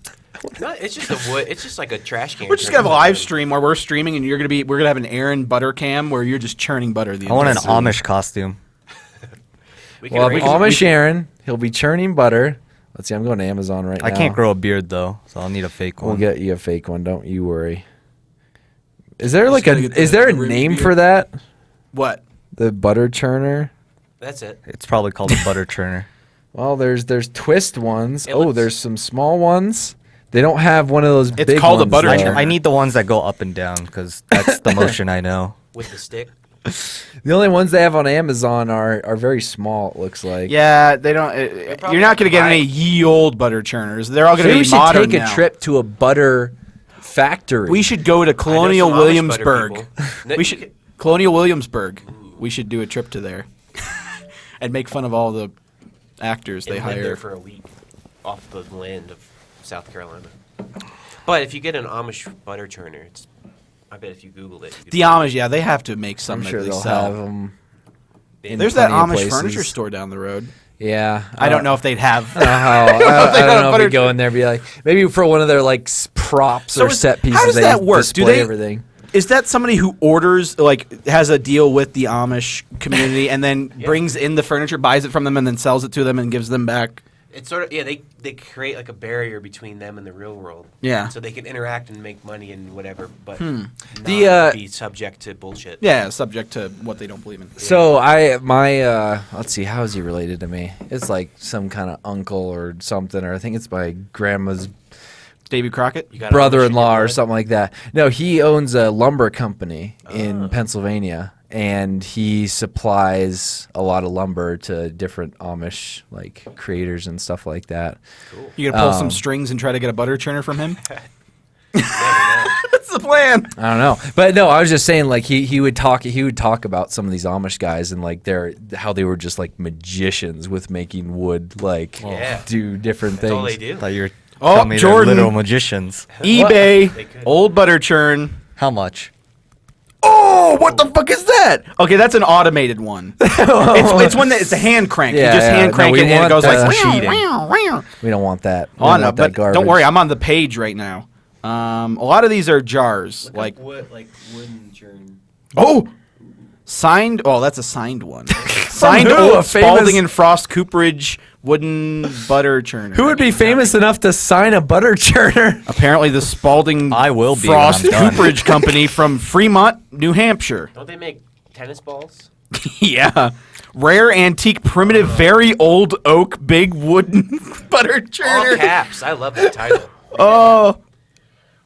No, it's just a wood. It's just like a trash can. We're just gonna have a live stream where we're streaming, and we're gonna have an Aaron butter cam where you're just churning butter. The I want an entire time. Amish costume. We can Well, arrange Amish Aaron, he'll be churning butter. Let's see. I'm going to Amazon right now. I can't grow a beard though, so I'll need a fake We'll one. get you a fake one. Don't you worry. Is there like gotta get is the there a root name beer. for that? What? The butter churner. That's it. It's probably called a butter churner. Well, there's twist ones. It Oh, looks- there's some small ones. They don't have one of those It's big called a ones, butter though. churner. I need the ones that go up and down because that's the motion I know. With the stick. The only ones they have on Amazon are very small. It looks like. Yeah, they don't. probably You're not gonna get buy- any ye old butter churners. They're all gonna Maybe be we should modern take a now. trip to a butter factory. We should go to Colonial some Amish Williamsburg. butter people. We should Colonial Williamsburg. We should do a trip to there, and make fun of all the actors they And live there hire. for a week off the land of South Carolina. But if you get an Amish butter churner, it's. I bet if you Googled it. You could The Amish, yeah, they have to make some I'm that sure they they'll sell. have them. in There's that plenty of Amish places. furniture store down the road. Yeah, I don't know if they'd have. I don't know they how. I got don't a know if butter we go in there and be like, maybe for one of their like props So or is- set pieces. how does they that work? Do display they- everything? Is that somebody who orders, like, has a deal with the Amish community and then brings in the furniture, buys it from them, and then sells it to them and gives them back? It's sort of they create like a barrier between them and the real world. Yeah. So they can interact and make money and whatever, but The, not be subject to bullshit. Yeah, subject to what they don't believe in. So let's see, how is he related to me? It's like some kind of uncle or something, or I think it's my grandma's Davy Crockett? You got Amish in brother-in-law your or blood? something like that. No, he owns a lumber company in Pennsylvania, and he supplies a lot of lumber to different Amish like creators and stuff like that. Cool. You gonna pull some strings and try to get a butter churner from him? Never know. That's the plan. I don't know, but no, I was just saying like he would talk about some of these Amish guys and like how they were just like magicians with making wood like Yeah. do different That's all they things. do. Thought you were Oh, telling me they're Jordan. little magicians. eBay, They could. old butter churn. How much? Oh, what the fuck is that? Okay, that's an automated one. it's one that it's a hand crank. Yeah, you just yeah, hand no, crank we it and it want goes like the- wow, cheating. wow, wow. We don't want that. We Oh don't no, want that but garbage. don't worry, I'm on the page right now. A lot of these are jars. Look Like up wooden churn. signed. Oh, that's a signed one. Signed who? old A famous- Spalding and Frost Cooperage wooden butter churner. Who would be famous enough to sign a butter churner? Apparently, the Spalding I will be when Frost I'm done. Cooperage Company from Fremont, New Hampshire. Don't they make tennis balls? Yeah. Rare, antique, primitive, very old oak, big wooden butter All churner. caps. I love that title. Oh,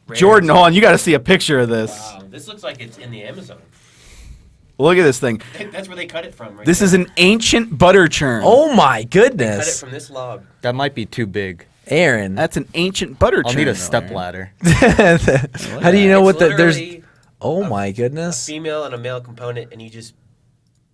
Rare Jordan, hold on. You got to see a picture of this. Wow, this looks like it's in the Amazon. Look at this thing. That's where they cut it from, right? This is an ancient butter churn. Oh my Cut it goodness, from this log. That might be too big. Aaron. That's an ancient butter I'll churn. need a though, step Aaron. ladder. How do you know It's what there's? literally Oh my a goodness. female and a male component, and you just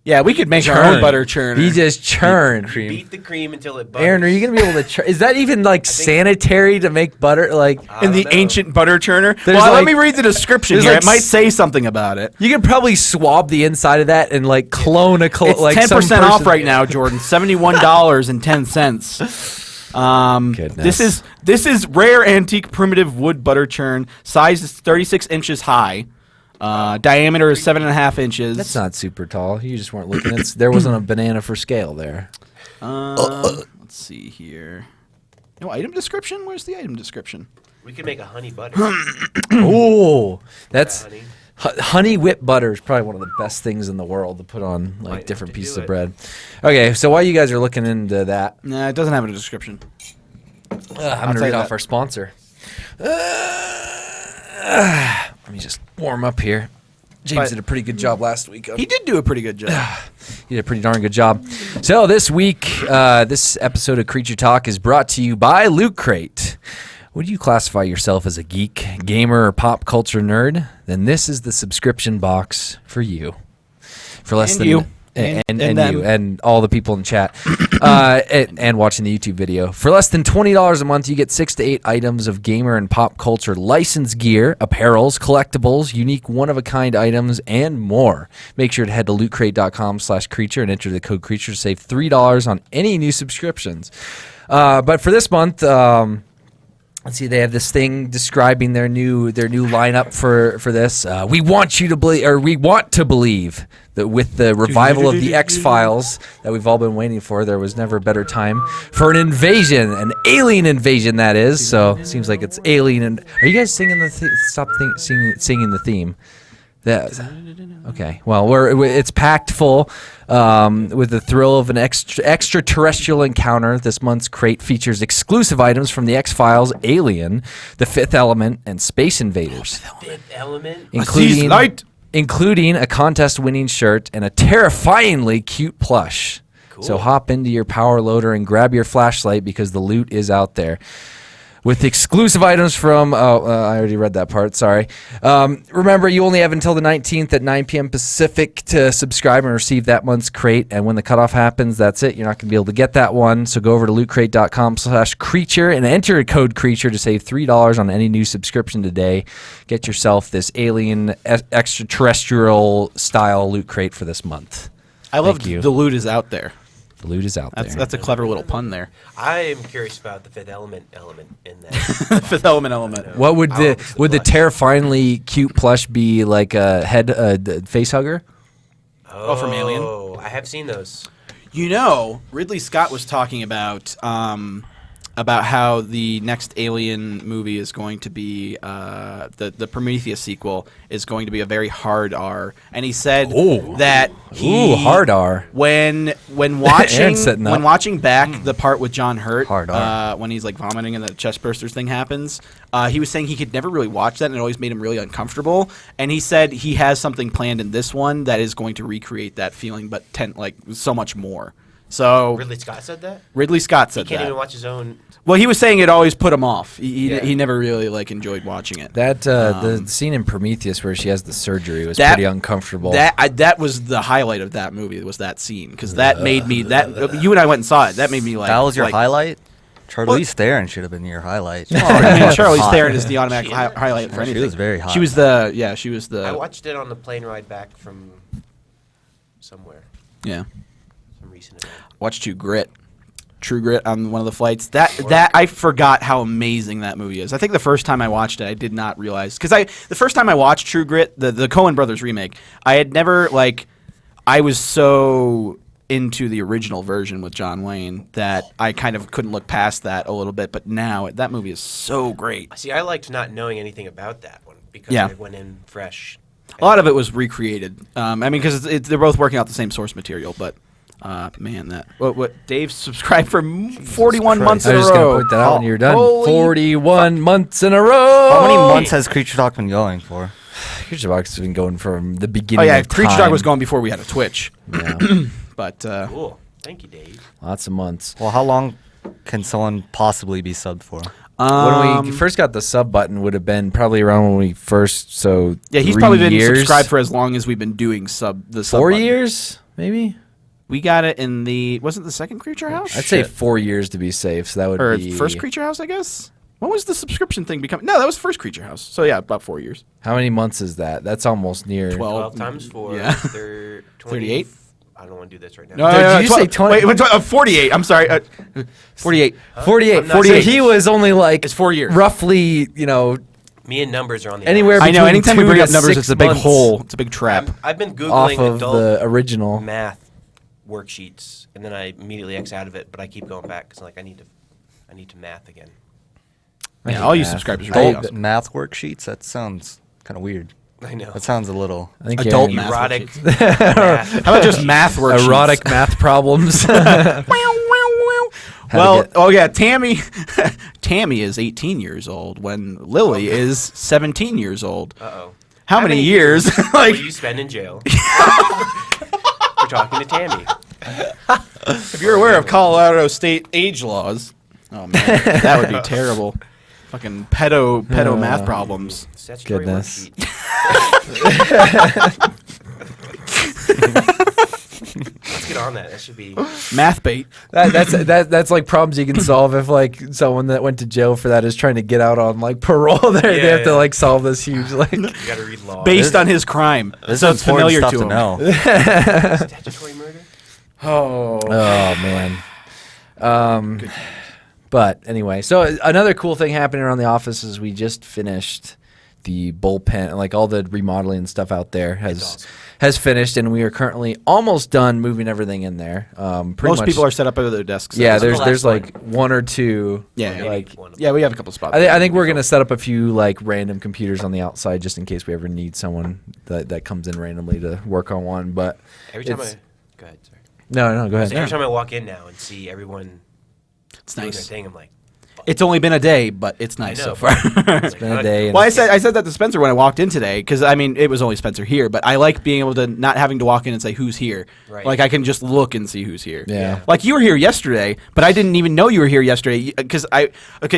Yeah, we could make our own butter churner. You just churn. beat the cream until it butters. Aaron, are you gonna be able to? Is that even like sanitary to make butter? Like I in don't the know. ancient butter churner. There's Well, let like- me read the description there's here. like It might say something about it. you could probably swab the inside of that and like clone a It's like 10% off right now, Jordan. $71.10. Goodness. This is rare antique primitive wood butter churn. Size is 36 inches high. Diameter is 7.5 inches. That's not super tall. You just weren't looking. There wasn't a banana for scale there. Let's see here. No item description. Where's the item description? We could make a honey butter. Oh, that's honey. honey whip butter is probably one of the best things in the world to put on like Might have different to pieces do of it. bread. Okay, so while you guys are looking into that, Nah, it doesn't have a description. I'm tell gonna you read off that. our sponsor. Let me just warm up here. James But- did a pretty good job last week. He did do a pretty good job. He did a pretty darn good job. So this week, this episode of Creature Talk is brought to you by Loot Crate. Would you classify yourself as a geek, gamer, or pop culture nerd? Then this is the subscription box for you. For less And than you. and And you them. and all the people in chat and watching the YouTube video. For less than $20 a month, you get 6 to 8 items of gamer and pop culture licensed gear, apparels, collectibles, unique one-of-a-kind items, and more. Make sure to head to lootcrate.com/creature and enter the code creature to save $3 on any new subscriptions. But for this month, let's see, they have this thing describing their new lineup for this. We want to believe that with the revival of the X-Files that we've all been waiting for, there was never a better time for an invasion, an alien invasion that is. So it seems like it's alien. And are you guys singing the singing the theme? Okay. Well, it's packed full with the thrill of an extraterrestrial encounter. This month's crate features exclusive items from the X-Files, Alien, The Fifth Element, and Space Invaders, Fifth element. including a contest-winning shirt and a terrifyingly cute plush. So hop into your power loader and grab your flashlight because the loot is out there. With exclusive items from, I already read that part, sorry. Remember, you only have until the 19th at 9 p.m. Pacific to subscribe and receive that month's crate. And when the cutoff happens, that's it. You're not going to be able to get that one. So go over to lootcrate.com/creature and enter code creature to save $3 on any new subscription today. Get yourself this alien extraterrestrial style loot crate for this month. I love you. the loot is out there. The loot is out there. That's a clever little pun there. I am curious about the fifth element in that. Fifth element. What would I hope it's the blush. terrifyingly cute plush be, like a face hugger? Oh, from Alien? I have seen those. You know, Ridley Scott was talking about how the next Alien movie is going to be the Prometheus sequel is going to be a very hard R, and he said that Hard R. when Aaron's watching setting up. when watching back the part with John Hurt Hard R. when he's like vomiting and the chest bursters thing happens, he was saying he could never really watch that and it always made him really uncomfortable, and he said he has something planned in this one that is going to recreate that feeling but so much more. So Ridley Scott said that. Ridley Scott He said can't that. even watch his own. Well, he was saying it always put him off. Yeah. He never really enjoyed watching it. That the scene in Prometheus where she has the surgery was That- pretty uncomfortable. That was the highlight of that movie, was that scene, because that made me you and I went and saw it. That made me like That was your like, highlight? Charlize Theron should have been your highlight. I mean, Charlize Theron is the automatic highlight for She anything. was very hot. She was the I watched it on the plane ride back from somewhere. yeah. Some recent event. Watched you Grit. True Grit on one of the flights. That I forgot how amazing that movie is. I think the first time I watched it, I did not realize because the first time I watched True Grit, the Coen Brothers remake, I had never I was so into the original version with John Wayne that I kind of couldn't look past that a little bit. But now that movie is so great. See, I liked not knowing anything about that one because Yeah. I went in fresh. A lot of it was recreated. I mean, because they're both working out the same source material, but. Man, that what Dave subscribed for 41 months I in a was just row. gonna point that out when you're done. Holy 41 months in a row. How many months has Creature Talk been going for? Creature Talk's been going from the Oh beginning. yeah, of Creature time. Talk was going before we had a Twitch, Yeah, but Cool. Thank you, Dave. lots of months. Well, how long can someone possibly be subbed for? When we first got the sub button, would have been probably around when we first. So yeah, he's 3 probably been years, subscribed for as long as we've been doing sub 4 button. years, maybe. We got it in wasn't the second Creature House? I'd say 4 years to be safe. So that would or be first Creature House, I guess. When was the subscription thing becoming? No, that was first Creature House. So yeah, about 4 years. How many months is that? That's almost near 12. 12 times 4. Yeah. 38? I don't want to do this right now. No, Did you say 20? 20? Wait, 48. I'm sorry. 48. 48. I'm not 48. saying- He was only like It's 4 years. roughly, Me and numbers are on the Anywhere outs. I know. between Anytime we 2 bring to up numbers, 6 it's a big months hole. It's a big trap. I've been off Googling of adult the original. math worksheets, and then I immediately X out of it, but I keep going back because I need to math again. Yeah, all you math. subscribers are Adult really awesome. math worksheets? That sounds kind of weird. I know. That sounds a little... I think Adult Aaron- math. Erotic math. How about just math worksheets? erotic math problems. Well, oh yeah, Tammy is 18 years old when Lily is 17 years old. Uh-oh. How many years? Will you spend in jail for talking to Tammy? If you're aware of Colorado state age laws, oh man, that would be terrible. Fucking pedo math problems. Statutory Goodness. worksheet. Let's get on that. That should be. Math bait. That's like problems you can solve if like someone that went to jail for that is trying to get out on like parole. They have to yeah. like solve this huge like. You got to read law. Based on his crime. This So is it's familiar to him. know. Statutory murder. Oh man. But anyway, so another cool thing happening around the office is we just finished the bullpen, like all the remodeling and stuff out there has finished, and we are currently almost done moving everything in there. Pretty Most much, people are set up at their desks. Yeah, the there's last like one or two. Yeah, like one of Yeah, we have a couple spots. I think we're gonna set up a few like random computers on the outside just in case we ever need someone that comes in randomly to work on one. But Every time it's- go ahead. Sorry. no, go ahead. So every time I walk in now and see everyone It's doing their nice. thing, I'm like, It's only been a day, but it's nice know, so far. It's been a day. And Well, I said that to Spencer when I walked in today because I mean it was only Spencer here, but I like being able to not having to walk in and say who's here. Right. Like I can just look and see who's here. Yeah. Like you were here yesterday, but I didn't even know you were here yesterday because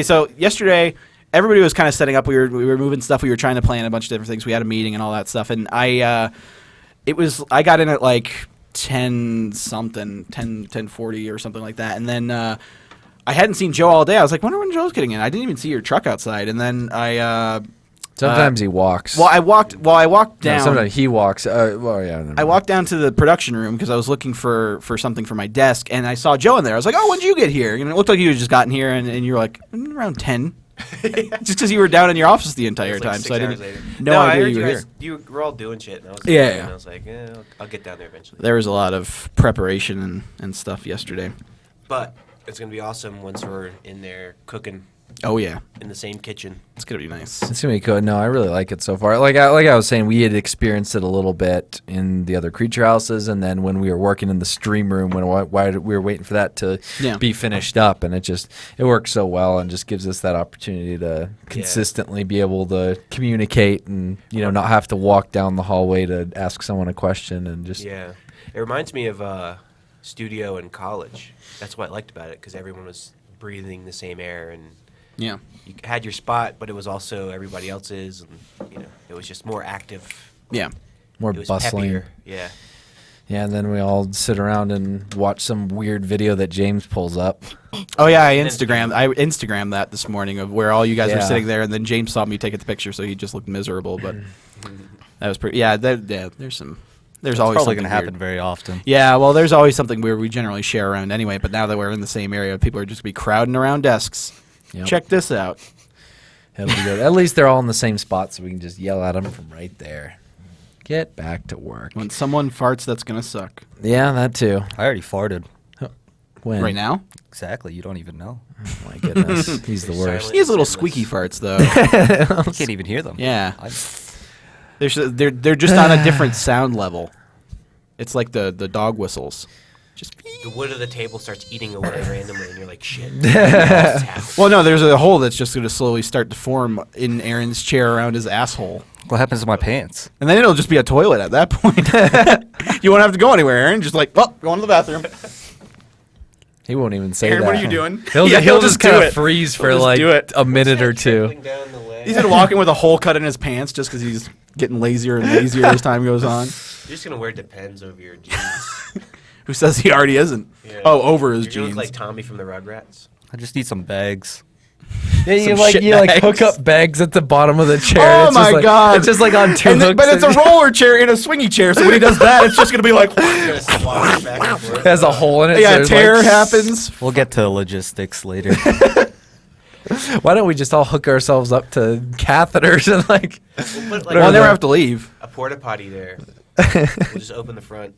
so yesterday everybody was kind of setting up. We were moving stuff. We were trying to plan a bunch of different things. We had a meeting and all that stuff, and I got in at like 10:40 or something like that, and then. I hadn't seen Joe all day. I was like, wonder when Joe's getting in. I didn't even see your truck outside. And then sometimes he walks. I walked No, down. sometimes he walks. Well, yeah. I walked down to the production room because I was looking for something for my desk, and I saw Joe in there. I was like, "Oh, when did you get here?" And it looked like you had just gotten here, and you were like, around 10. Just because you were down in your office the entire It's like time, 6 so I hours didn't later. no I idea heard you were guys, here. You were all doing shit, and I was Yeah. and I was like, I'll get down there eventually. There was a lot of preparation and stuff yesterday. But it's gonna be awesome once we're in there cooking Oh yeah, in the same kitchen. it's gonna be nice. It's gonna be good. No, I really like it so far. Like I was saying, we had experienced it a little bit in the other creature houses, and then when we were working in the stream room, when we were waiting for that to be finished up, and it works so well, and just gives us that opportunity to consistently be able to communicate, and not have to walk down the hallway to ask someone a question, and just Yeah, it reminds me of studio in college. That's what I liked about it because everyone was breathing the same air and. Yeah. You had your spot, but it was also everybody else's, and it was just more active. Yeah. more It was bustling. peppier. Yeah. Yeah, and then we all sit around and watch some weird video that James pulls up. Oh yeah, I Instagrammed that this morning of where all you guys were Yeah. sitting there, and then James saw me take the picture, so he just looked miserable. But that was pretty. Yeah, there's some There's It's always probably something going to happen weird. very often. Yeah, well, there's always something weird. We generally share around anyway, but now that we're in the same area, people are just going to be crowding around desks. Yep. Check this out. It'll be good. At least they're all in the same spot, so we can just yell at them from right there. Get back to work. When someone farts, that's going to suck. Yeah, that too. I already farted. When? Right now? Exactly. You don't even know. Oh my goodness, he's the worst. Silent. He has little Sinless. squeaky farts, though. You can't even hear them. Yeah. I- They're just on a different sound level. It's like the dog whistles. Just The wood of the table starts eating away randomly, and you're like, shit. well, no, there's a hole that's just going to slowly start to form in Aaron's chair around his asshole. What happens to my pants? And then it'll just be a toilet at that point. You won't have to go anywhere, Aaron. Just like, well, go into the bathroom. He won't even say Aaron, that. what are you doing? He'll, Yeah, he'll just do kind it. of freeze for just like do it. a minute or two. Trickling down the leg. He's going to walk in with a hole cut in his pants just because he's getting lazier and lazier as time goes on. You're just gonna wear Depends over your jeans. Who says he already isn't? Yeah. Oh, over his You're gonna jeans. look like Tommy from the Rugrats. I just need some bags. Yeah, you Some like shit you like bags. hook up bags at the bottom of the chair. Oh It's just my like- God. It's just like on two And hooks. then, but it's a roller chair in a swingy chair, so when he does that, it's just going to be like, You're gonna swap back and forth. It has a hole in it. yeah, so a there's tear like- happens. We'll get to logistics later. Why don't we just all hook ourselves up to catheters and like? We'll put like Well, I'll the- never have to leave. a porta potty there. We'll just open the front.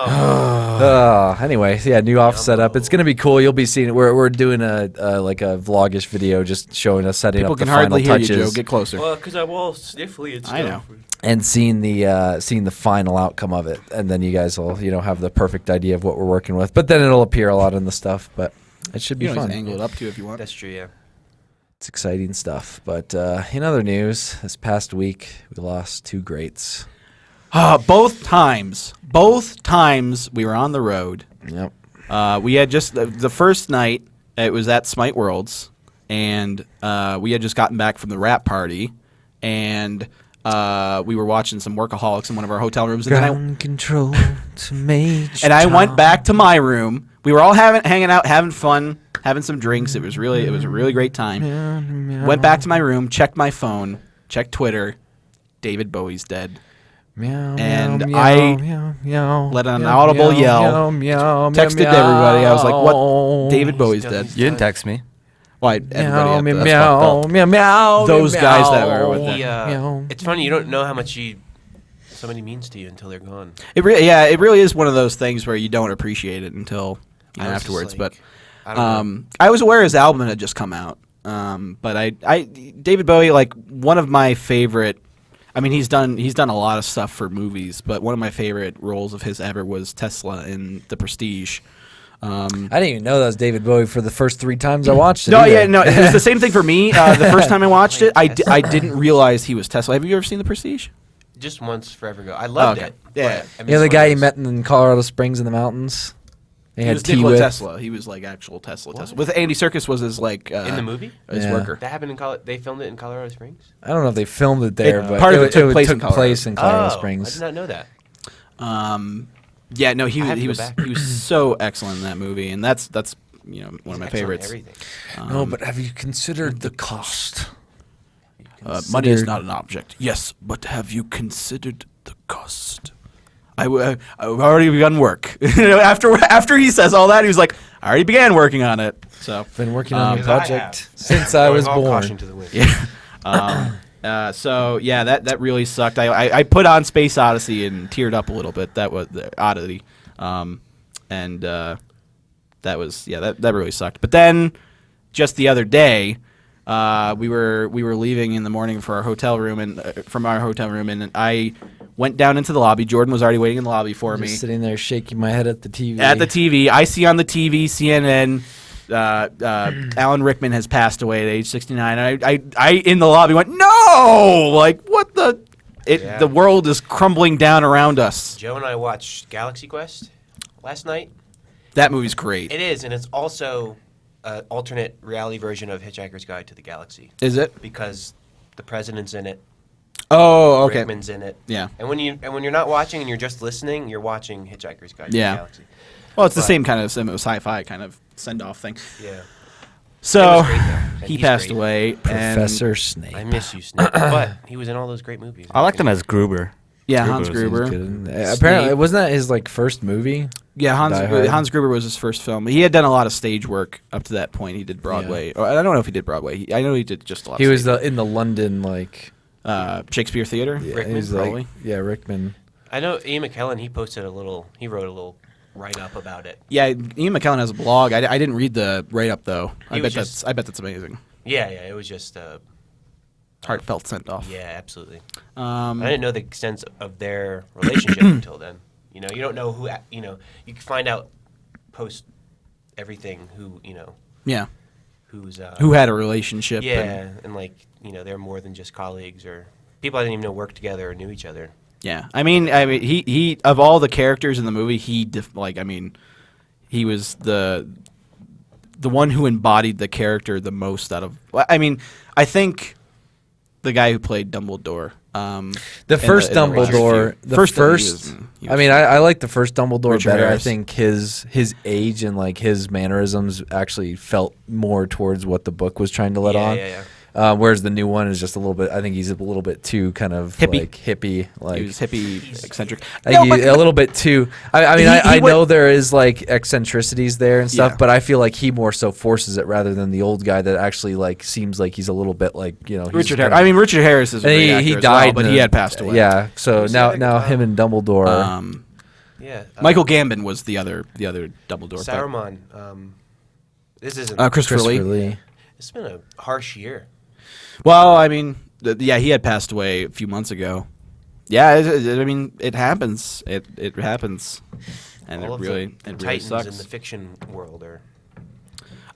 Oh, Anyway, so yeah, new office setup. It's gonna be cool. You'll be seeing it. We're doing a like a vlogish video, just showing us setting People up can the hardly final hear you, Joe. touches Get closer. well, because I'm all sniffly and stuff. I know. and seeing the final outcome of it, and then you guys will have the perfect idea of what we're working with. But then it'll appear a lot in the stuff. But it should be You can always fun. angle it up too if you want. That's true, yeah. It's exciting stuff. But in other news, this past week we lost two greats. Both times we were on the road. Yep. We had just the first night. It was at Smite Worlds, and we had just gotten back from the rap party, and we were watching some Workaholics in one of our hotel rooms. And then Ground control to Major and I went Tom. back to my room. We were all hanging out, having fun, having some drinks. It was a really great time. Went back to my room, checked my phone, checked Twitter. David Bowie's dead. Meow, And meow, I meow, meow, let an meow, audible meow, yell, meow, meow, texted meow, everybody. I was like, "What? David Bowie's He's dead." done. You didn't text me. Why? Meow, Everybody. meow, That's meow, fucked up. meow, meow, Those meow, guys that were with He, meow. it's funny, you don't know how much somebody means to you until they're gone. It really is one of those things where you don't appreciate it until You know, it's just afterwards. like, I don't know. I was aware his album had just come out. But I David Bowie, like one of my favorite. I mean, he's done a lot of stuff for movies, but one of my favorite roles of his ever was Tesla in The Prestige. I didn't even know that was David Bowie for the first 3 times I watched it. No, either. yeah, no, it was the same thing for me. The first time I watched it, I didn't realize he was Tesla. Have you ever seen The Prestige? Just once forever ago. I loved okay. it. Yeah. but, I mean, You know the it's one guy of he those- met in Colorado Springs in the mountains? They He had was tea Nikola with. Tesla. He was like actual Tesla. With Andy Serkis was his like in the movie. his Yeah. worker. That happened in They filmed it in Colorado Springs. I don't know if they filmed it there, It- but part of it took place in Colorado. Colorado I Springs. did not know that. Yeah, no, I have to he go was back. he was so excellent in that movie, and that's one of my He's excellent at favorites. everything. No, but have you considered the cost? Money is Considered- not an object. Yes, but have you considered the cost? I've already begun work. after he says all that, he was like, I already began working on it. So Been working on the Because I project have. since I was Throwing all born. caution to the wind. yeah. So yeah, that really sucked. I put on Space Odyssey and teared up a little bit. That was the oddity, and that was that really sucked. But then, just the other day, we were leaving in the morning for our hotel room and from our hotel room, and I went down into the lobby. Jordan was already waiting in the lobby for me. Just sitting there shaking my head at the TV. At the TV, I see on the TV CNN. Alan Rickman has passed away at age 69. And I in the lobby went, no! Like, what the? Yeah. The world is crumbling down around us. Joe and I watched Galaxy Quest last night. That movie's great. It is, and it's also an alternate reality version of Hitchhiker's Guide to the Galaxy Is it? because the president's in it. Oh, okay. Rickman's in it. Yeah. And when you're not watching and you're just listening, you're watching Hitchhiker's Guide to Yeah. the Galaxy. Well, it's the But- same kind of sci-fi kind of send-off thing. Yeah. So It was great, though, and he he's passed great. away. Professor Snape. I miss you, Snape. But he was in all those great movies. I liked him as Gruber. Yeah, Hans was Gruber. good. Apparently, wasn't that his like first movie? Yeah, Die Hard. Hans Gruber was his first film. He had done a lot of stage work up to that point. He did Broadway. Or, I don't know if he did Broadway. I know he did just a lot. He of was stage in the London like Shakespeare Theater. yeah, Rickman, he's probably. like Rickman. I know Ian McKellen. He wrote a little write up about it. Yeah, Ian McKellen has a blog. I didn't read the write up though. I bet was that's amazing. Yeah, it was just Heartfelt sent off. yeah, absolutely. Um, I didn't know the extent of their relationship until then. You know, you don't know who. You know, you can find out post everything who yeah. who's Who had a relationship? yeah, and like they're more than just colleagues or people I didn't even know worked together or knew each other. Yeah, I mean, he of all the characters in the movie, he was the one who embodied the character the most out of. I mean, I think the guy who played Dumbledore. The first Dumbledore. I mean, I like the first Dumbledore Richard better. Harris. I think his age and like his mannerisms actually felt more towards what the book was trying to let on. Yeah. Whereas the new one is just a little bit. I think he's a little bit too kind of Hippie. like hippie, like He was hippie, eccentric. a little bit too. I mean, I know there is like eccentricities there and stuff, Yeah. but I feel like he more so forces it rather than the old guy that actually like seems like he's a little bit like he's Richard kind Harris. I mean, Richard Harris is a and great he actor as died, well, but in he the- had passed away. Yeah, so Who's now the other- him and Dumbledore. Yeah. Michael Gambon was the other Dumbledore. but- Saruman. This isn't. Christopher Lee. Lee. It's been a harsh year. Well, I mean, he had passed away a few months ago. Yeah, I mean, it happens. It happens, and All it of really the it really titans sucks. in the fiction world are.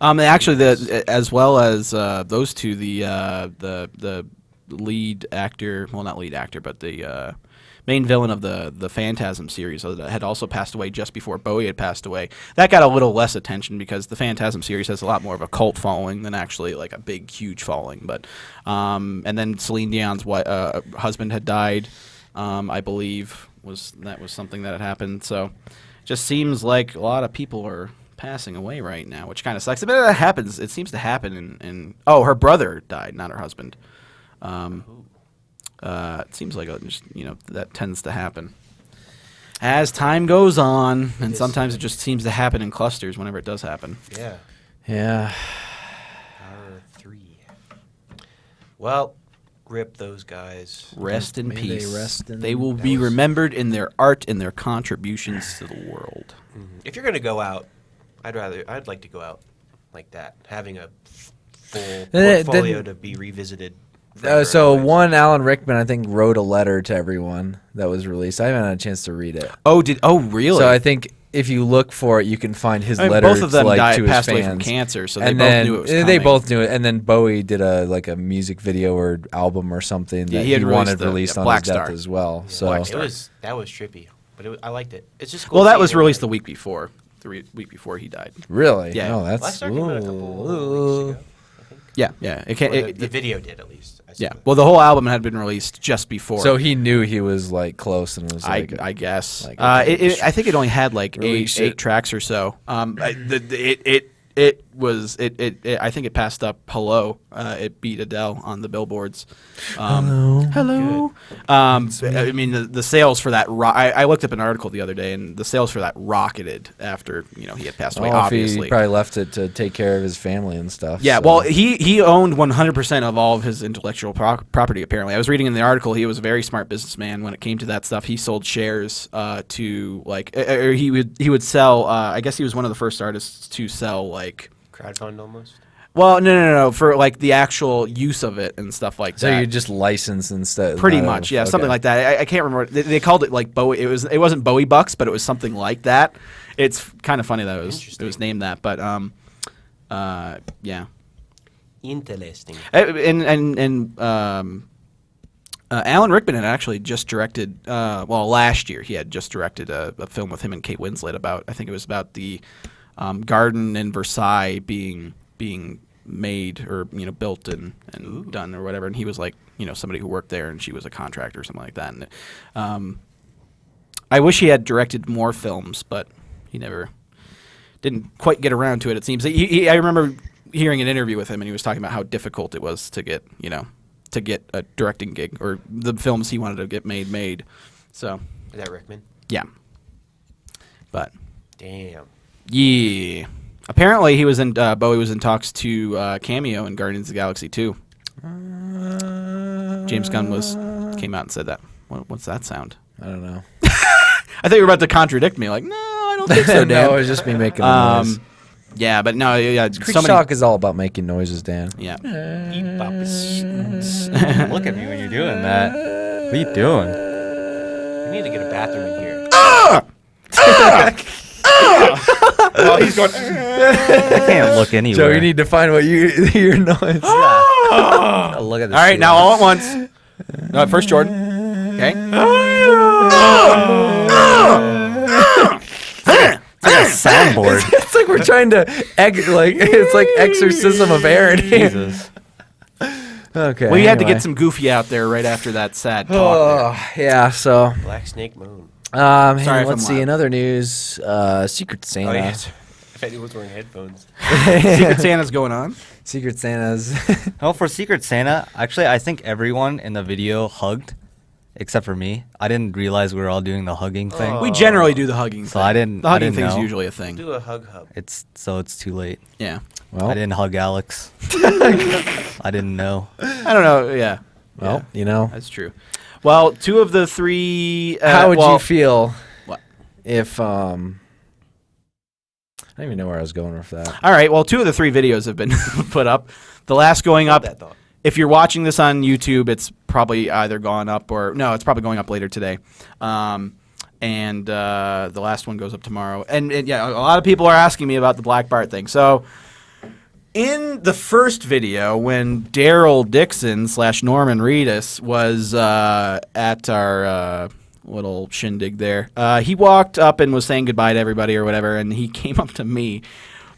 Actually, as well as those two, the lead actor, well, not lead actor, but the main villain of the Phantasm series had also passed away just before Bowie had passed away. That got a little less attention because the Phantasm series has a lot more of a cult following than actually like a big, huge following. But and then Celine Dion's husband had died, I believe was something that had happened. So it just seems like a lot of people are passing away right now, which kind of sucks. But that happens. It seems to happen in her brother died, not her husband. It seems like that tends to happen as time goes on, and sometimes it just seems to happen in clusters whenever it does happen. Yeah. Yeah. Hour 3. Well, rip those guys. Rest in May they peace. rest in- They will That be was- remembered in their art and their contributions to the world. If you're gonna go out, I'd like to go out like that, having a full Then- portfolio to be revisited. So one Alan Rickman, I think, wrote a letter to everyone that was released. I haven't had a chance to read it. Oh, really? So I think if you look for it, you can find his I mean, letter both of them to died, his passed fans. away from cancer, so they and both then, knew it was They coming. both knew it, and then Bowie did a music video or album or something Yeah, that he had wanted released released on Black his death Star. as well. Yeah, So that was trippy, but I liked it. It's just cool well, that seeing was him, released the like- week before. The week before he died. really, Yeah. no, that's Black Star came out a couple ooh. weeks ago, I think. Yeah. Or the video did at least. I saw Yeah. it. Well, the whole album had been released just before. So he knew he was like close, and it was like I guess. like, okay, I think it only had like Release eight it. tracks or so. I think it passed up Hello. It beat Adele on the billboards. Hello. I mean, the sales for that. I looked up an article the other day, and the sales for that rocketed after he had passed away. If Obviously, he probably left it to take care of his family and stuff. yeah, so. well, he owned 100% of all of his intellectual property. Apparently, I was reading in the article he was a very smart businessman when it came to that stuff. He sold shares to or he would sell. I guess he was one of the first artists to sell like. Crowdfund almost. Well, no, for like the actual use of it and stuff like So that. you just license instead. Pretty much, yeah, something like that. I can't remember. They called it like Bowie. It wasn't Bowie bucks, but it was something like that. It's kind of funny that it was named that, but yeah. Interesting. Alan Rickman had actually just directed. Last year he had just directed a film with him and Kate Winslet about. I think it was about the garden in Versailles being made or built and done or whatever. And he was like somebody who worked there, and she was a contractor or something like that. And I wish he had directed more films, but he never didn't quite get around to it. It seems. I remember hearing an interview with him, and he was talking about how difficult it was to get a directing gig or the films he wanted to get made. So Is that Rickman? yeah, but Damn. yeah. Apparently, he was in Bowie was in talks to cameo in Guardians of the Galaxy 2. James Gunn came out and said that. What's that sound? I don't know. I thought you were about to contradict me. Like, no, I don't think so, Dan. No, it was just me making a noise. Yeah, but no, yeah. Creek Shock is all about making noises, Dan. Yeah. Look at me when you're doing that. What are you doing? We need to get a bathroom in here. Oh, he's going. I can't look anywhere. Joe, you need to find what your noise. Look at this. All right, now all at once. No, first Jordan. Okay. Soundboard. It's like we're trying to it's like exorcism of Aaron. Jesus. Okay. Well, you had to anyway. get some goofy out there right after that sad talk. Oh, yeah. So, Black Snake Moon. Sorry hey, if let's I'm see loud. another news. Secret Santa. Oh, yes. If anyone was wearing headphones. There. Secret Santa's going on. Secret Santas. Oh, for Secret Santa, actually, I think everyone in the video hugged, except for me. I didn't realize we were all doing the hugging thing. Oh. We generally do the hugging So thing. I didn't- The I hugging didn't thing's know. usually a thing. Do a hug hub. It's too late. Yeah. Well, I didn't hug Alex. I didn't know. I don't know. Yeah. well, Yeah, you know. that's true. Well, two of the three. How would well, you feel What? if I don't even know where I was going with that. All right. Well, two of the three videos have been put up. The last going Hold up. that thought. If you're watching this on YouTube, it's probably either gone up or no, it's probably going up later today. And the last one goes up tomorrow. And yeah, a lot of people are asking me about the Black Bart thing. So in the first video, when Daryl Dixon / Norman Reedus was at our little shindig there, he walked up and was saying goodbye to everybody or whatever, and he came up to me,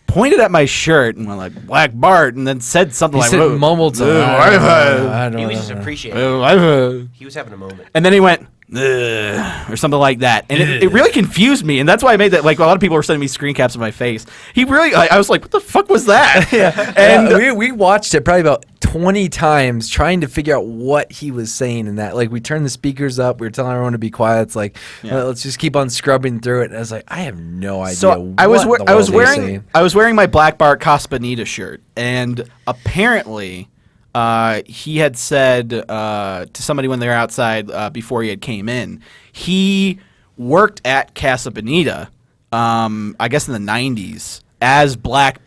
pointed at my shirt, and went like, Black Bart, and then said something He like, said "Whoa, mumbled something. I He was just know. appreciating. don't- He was having a moment. and then he went, "Ugh," or something like that. And it really confused me. And that's why I made that. Like, a lot of people were sending me screen caps of my face. He really, I was like, what the fuck was that? And And we watched it probably about 20 times trying to figure out what he was saying in that. Like, we turned the speakers up. We were telling everyone to be quiet. It's like, Yeah. let's just keep on scrubbing through it. And I was like, I have no idea. so I was what the I was world he's wearing saying. I was wearing my Black Bart Castaneda shirt, and apparently he had said to somebody when they were outside before he had came in, he worked at Casa Bonita, I guess in the 90s, as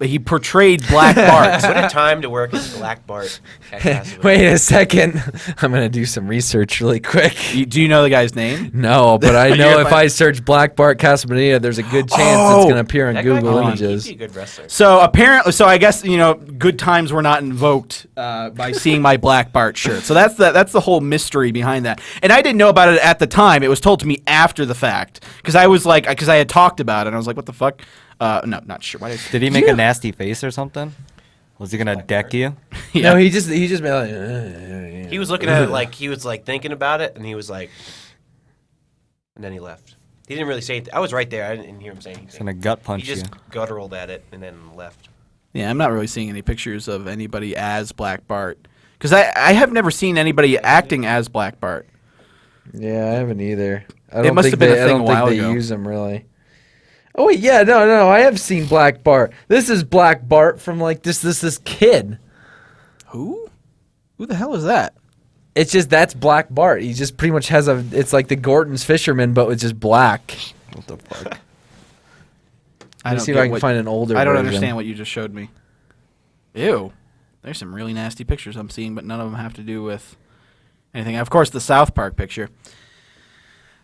he portrayed Black Bart. What a time to work as Black Bart. at Castle. Wait a second. I'm going to do some research really quick. Do you know the guy's name? No, but I You're know if fine. I search Black Bart Castaneda, there's a good chance it's going to appear in That guy Google could be- Images. He'd be a good wrestler. So apparently, I guess good times were not invoked by seeing my Black Bart shirt. So that's the whole mystery behind that. And I didn't know about it at the time. It was told to me after the fact because I was like, because I had talked about it. And I was like, what the fuck? No, not sure. Why Did he make a nasty face or something? Was he gonna deck you? Yeah. No, he just made like. He was looking at it like he was like thinking about it, and he was like, and then he left. He didn't really say anything. I was right there. I didn't hear him say anything. He's gonna gut He punch just you. gutturaled at it and then left. Yeah, I'm not really seeing any pictures of anybody as Black Bart because I have never seen anybody acting as Black Bart. Yeah, I haven't either. I It don't must think have been a they, I thing don't a while think they ago. use them really. Oh wait, yeah, no, I have seen Black Bart. This is Black Bart from like this kid. Who? Who the hell is that? It's just that's Black Bart. He just pretty much has it's like the Gorton's fisherman, but it's just black. What the fuck? Let me see if I can find an older. I don't version. understand what you just showed me. Ew. There's some really nasty pictures I'm seeing, but none of them have to do with anything. Of course, the South Park picture.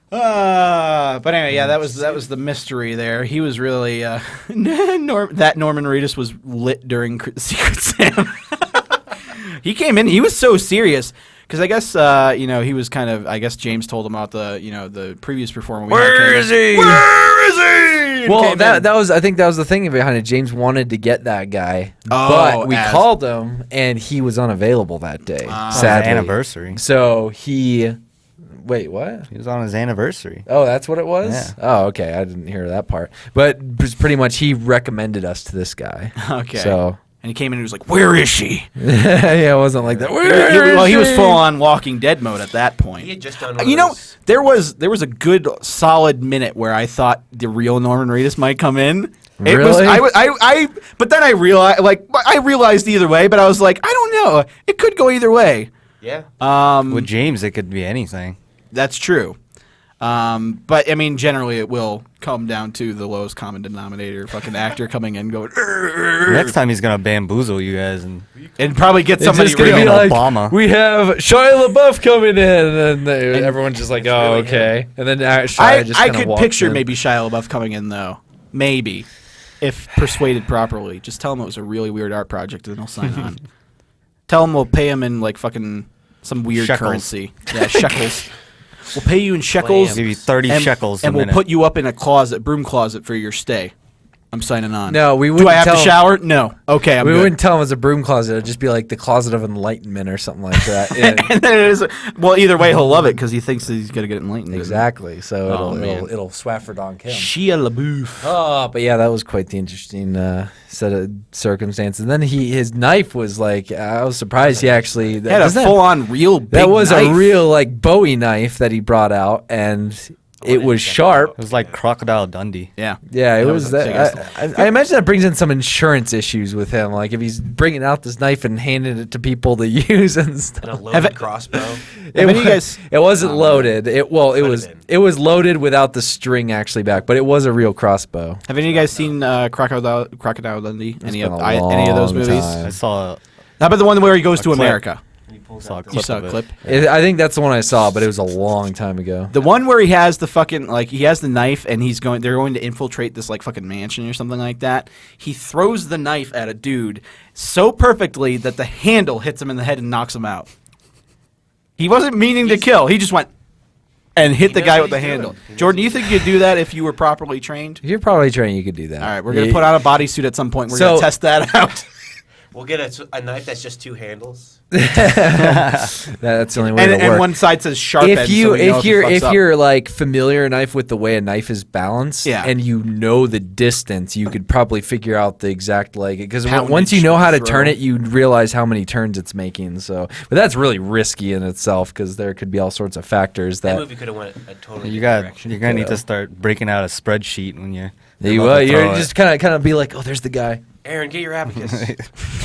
But anyway, yeah, that was the mystery there. He was really that Norman Reedus was lit during Secret Santa. He came in. He was so serious because I guess he was kind of. I guess James told him about the previous performer. Where is he? Where is he? Well, Came in. I think that was the thing behind it. James wanted to get that guy, Oh, but we as- called him and he was unavailable that day. His Sadly, anniversary. So he. Wait, what? He was on his anniversary. Oh, that's what it was? Yeah. Oh, okay. I didn't hear that part. But pretty much he recommended us to this guy. Okay. So And he came in and he was like, "Where is she?" Yeah, it wasn't like that. He was full on Walking Dead mode at that point. He had just done one You of know, those- there was a good solid minute where I thought the real Norman Reedus might come in. It was Really? but then I realized either way, but I was like, I don't know. It could go either way. Yeah. With James, it could be anything. That's true. But I mean, generally, it will come down to the lowest common denominator. Fucking actor coming in, going, Next time he's gonna bamboozle you guys and probably get It's somebody just gonna real. be like, Obama. we have Shia LaBeouf coming in, and then everyone's just like, oh, really okay. And then Shia just I kinda could walks picture in. maybe Shia LaBeouf coming in though, maybe, if persuaded properly. Just tell him it was a really weird art project, and he'll sign on. Tell him we'll pay him in like fucking some weird Shekels. currency. Yeah, shekels. We'll pay you in shekels. maybe 30 shekels and a we'll minute. put you up in a broom closet for your stay. I'm signing on. No, we Do wouldn't I have to tell him- shower? No. Okay, I'm We good. wouldn't tell him it was a broom closet. It'd just be like the closet of enlightenment or something like that. Yeah, And then it is. Well, either way, he'll love it because he thinks that he's gonna get enlightened. exactly. So Oh, man. it'll Swafford on him. Shia LaBeouf. Oh, but yeah, that was quite the interesting set of circumstances. And then his knife was like, I was surprised he actually He had a doesn't that- full-on real big That was knife. a real like Bowie knife that he brought out, and it was sharp. It was like Crocodile Dundee. Yeah. Yeah, it That was was that. I imagine that brings in some insurance issues with him. Like if he's bringing out this knife and handing it to people to use and stuff. And a loaded crossbow. Have any of you guys- It wasn't loaded. It Could've been. it was loaded without the string actually back, but it was a real crossbow. Have any of you guys seen Crocodile Dundee? Any been of a any of those long movies? time. I saw How about the one where he goes to clip. America? saw a You clip saw of a it. clip. I think that's the one I saw, but it was a long time ago. The one where he has the fucking he has the knife and they're going to infiltrate this like fucking mansion or something like that. He throws the knife at a dude so perfectly that the handle hits him in the head and knocks him out. He wasn't meaning to kill. He just went and hit He the knows guy what with the he's handle. doing. He knows Jordan, do what you think you'd do that if you were properly trained? If you're probably trained, you could do that. All right, we're gonna put on a bodysuit at some point. We're So- gonna test that out. We'll get a knife that's just two handles. That's the only way and to work. one side says sharp end. if so you we know if he you're fucks if up. you're like familiar enough with the way a knife is balanced, Yeah. and you know the distance, you could probably figure out the exact because Poundage once you know how to throw. turn it, you realize how many turns it's making. So, but that's really risky in itself because there could be all sorts of factors That that. movie could have went a totally You different got. direction. You're gonna need Yeah. to start breaking out a spreadsheet when you're. You're just kind of be like, oh, there's the guy. Aaron, get your abacus.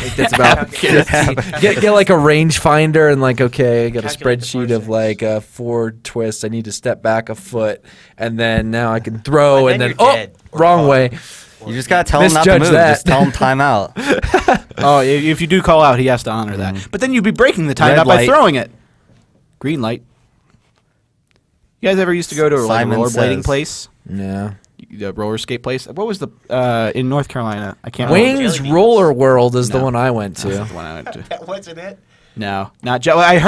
Like, that's about get like a rangefinder and like, okay, I got a Calculate the spreadsheet of parsecs. like 4 twists. I need to step back a foot, and then now I can throw, And and then then you're dead or wrong caught. way. You just gotta tell him not to Misjudge move. that. Just tell him time out. Oh, if you do call out, he has to honor that. But then you'd be breaking the Red timeout by light. throwing it. Green light. You guys ever used to go to like, a Simon rollerblading says. place? Yeah. The roller skate place? What was the in North Carolina? I can't Wayne's Jelly beans. Roller World is the No. one I went That's not to. the one I went to. That wasn't it. No, not I've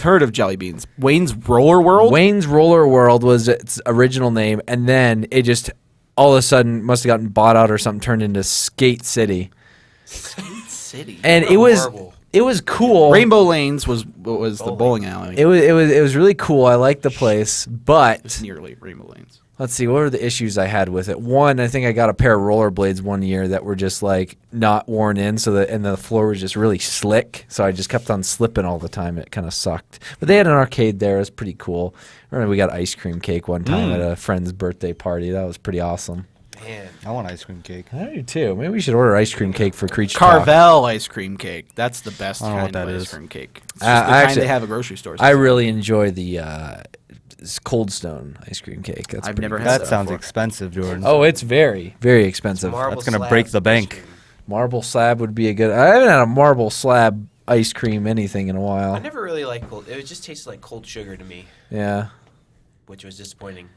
heard of Jelly Beans. Wayne's Roller World. Wayne's Roller World was its original name, and then it just all of a sudden must have gotten bought out or something, turned into Skate City, City. and What it a was horrible- cool. Rainbow Lanes was the bowling alley. It was really cool. I liked the place, but It's nearly Rainbow Lanes. let's see, what were the issues I had with it? One, I think I got a pair of rollerblades one year that were just like not worn in, and the floor was just really slick, so I just kept on slipping all the time. It kind of sucked. But they had an arcade there. It was pretty cool. I remember we got ice cream cake one time at a friend's birthday party. That was pretty awesome. Man. I want ice cream cake. I do too. Maybe we should order ice cream cake for Creech Talk. Carvel ice cream cake. That's the best I don't know kind what of that ice is. cream cake. It's I just the kind actually- they have at grocery stores. I really enjoy the Cold Stone ice cream cake. That's I've pretty never good. had That that sounds before. expensive, Jordan. Oh, it's very, very expensive. Marble That's gonna slab break the ice bank. cream. Marble slab would be a good. I haven't had a marble slab ice cream anything in a while. I never really liked cold. It just tasted like cold sugar to me, Yeah. which was disappointing.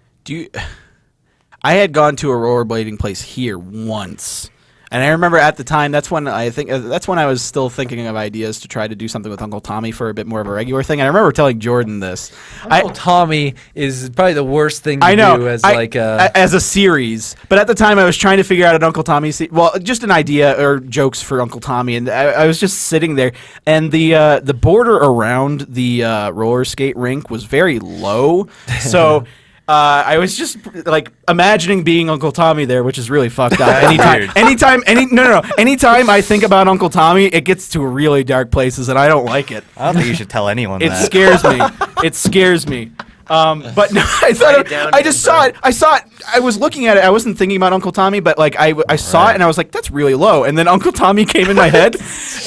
I had gone to a rollerblading place here once, and I remember at the time that's when I was still thinking of ideas to try to do something with Uncle Tommy for a bit more of a regular thing. And I remember telling Jordan this. Uncle Tommy is probably the worst thing to I know do as as a series, but at the time I was trying to figure out an Uncle Tommy just an idea or jokes for Uncle Tommy, and I was just sitting there, and the border around the roller skate rink was very low, so I was just like imagining being Uncle Tommy there, which is really fucked up. Weird. Anytime I think about Uncle Tommy, it gets to really dark places, and I don't like it. I don't think you should tell anyone It that. scares me. It scares me. But no, Write it down I just and saw it. I saw it. I was looking at it. I wasn't thinking about Uncle Tommy, but like I saw it and I was like, that's really low. And then Uncle Tommy came in my head,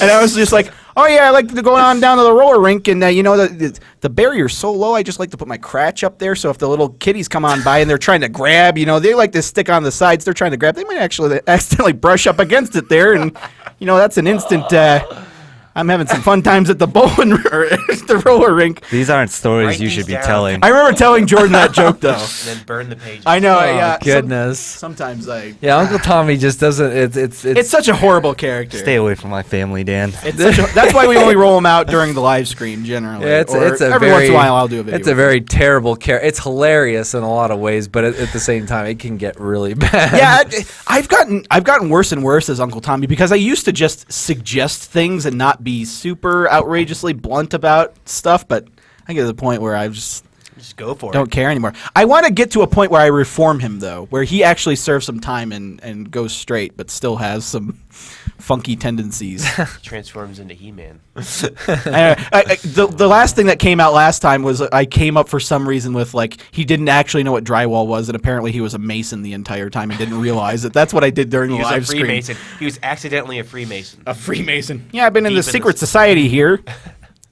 and I was just like, oh yeah, I like to go on down to the roller rink, and the barrier's so low. I just like to put my crotch up there, so if the little kiddies come on by and they're trying to grab, they like to stick on the sides. They're trying to grab. They might actually accidentally brush up against it there, and that's an instant. I'm having some fun times at the bowling or the roller rink. These aren't stories Write you these should be down. telling. I remember telling Jordan that joke though. And then burn the page. I know. Oh, yeah. goodness. Sometimes Yeah, Uncle Tommy just doesn't. It's such a horrible character. Stay away from my family, Dan. That's why we only roll them out during the live stream generally. Yeah, Or it's a every very, once in a while I'll do a video. It's a very terrible character. It's hilarious in a lot of ways, but at the same time, it can get really bad. Yeah, I've gotten worse and worse as Uncle Tommy because I used to just suggest things and not be super outrageously blunt about stuff, but I get to the point where I just go for don't care anymore. I want to get to a point where I reform him though, where he actually serves some time and goes straight, but still has some funky tendencies. Transforms into He-Man. The last thing that came out last time was I came up for some reason with like he didn't actually know what drywall was, and apparently he was a mason the entire time and didn't realize it. That's what I did during the He was a live stream. Freemason. He was accidentally a Freemason. A Freemason. Yeah, I've been in Deep the in the secret society here.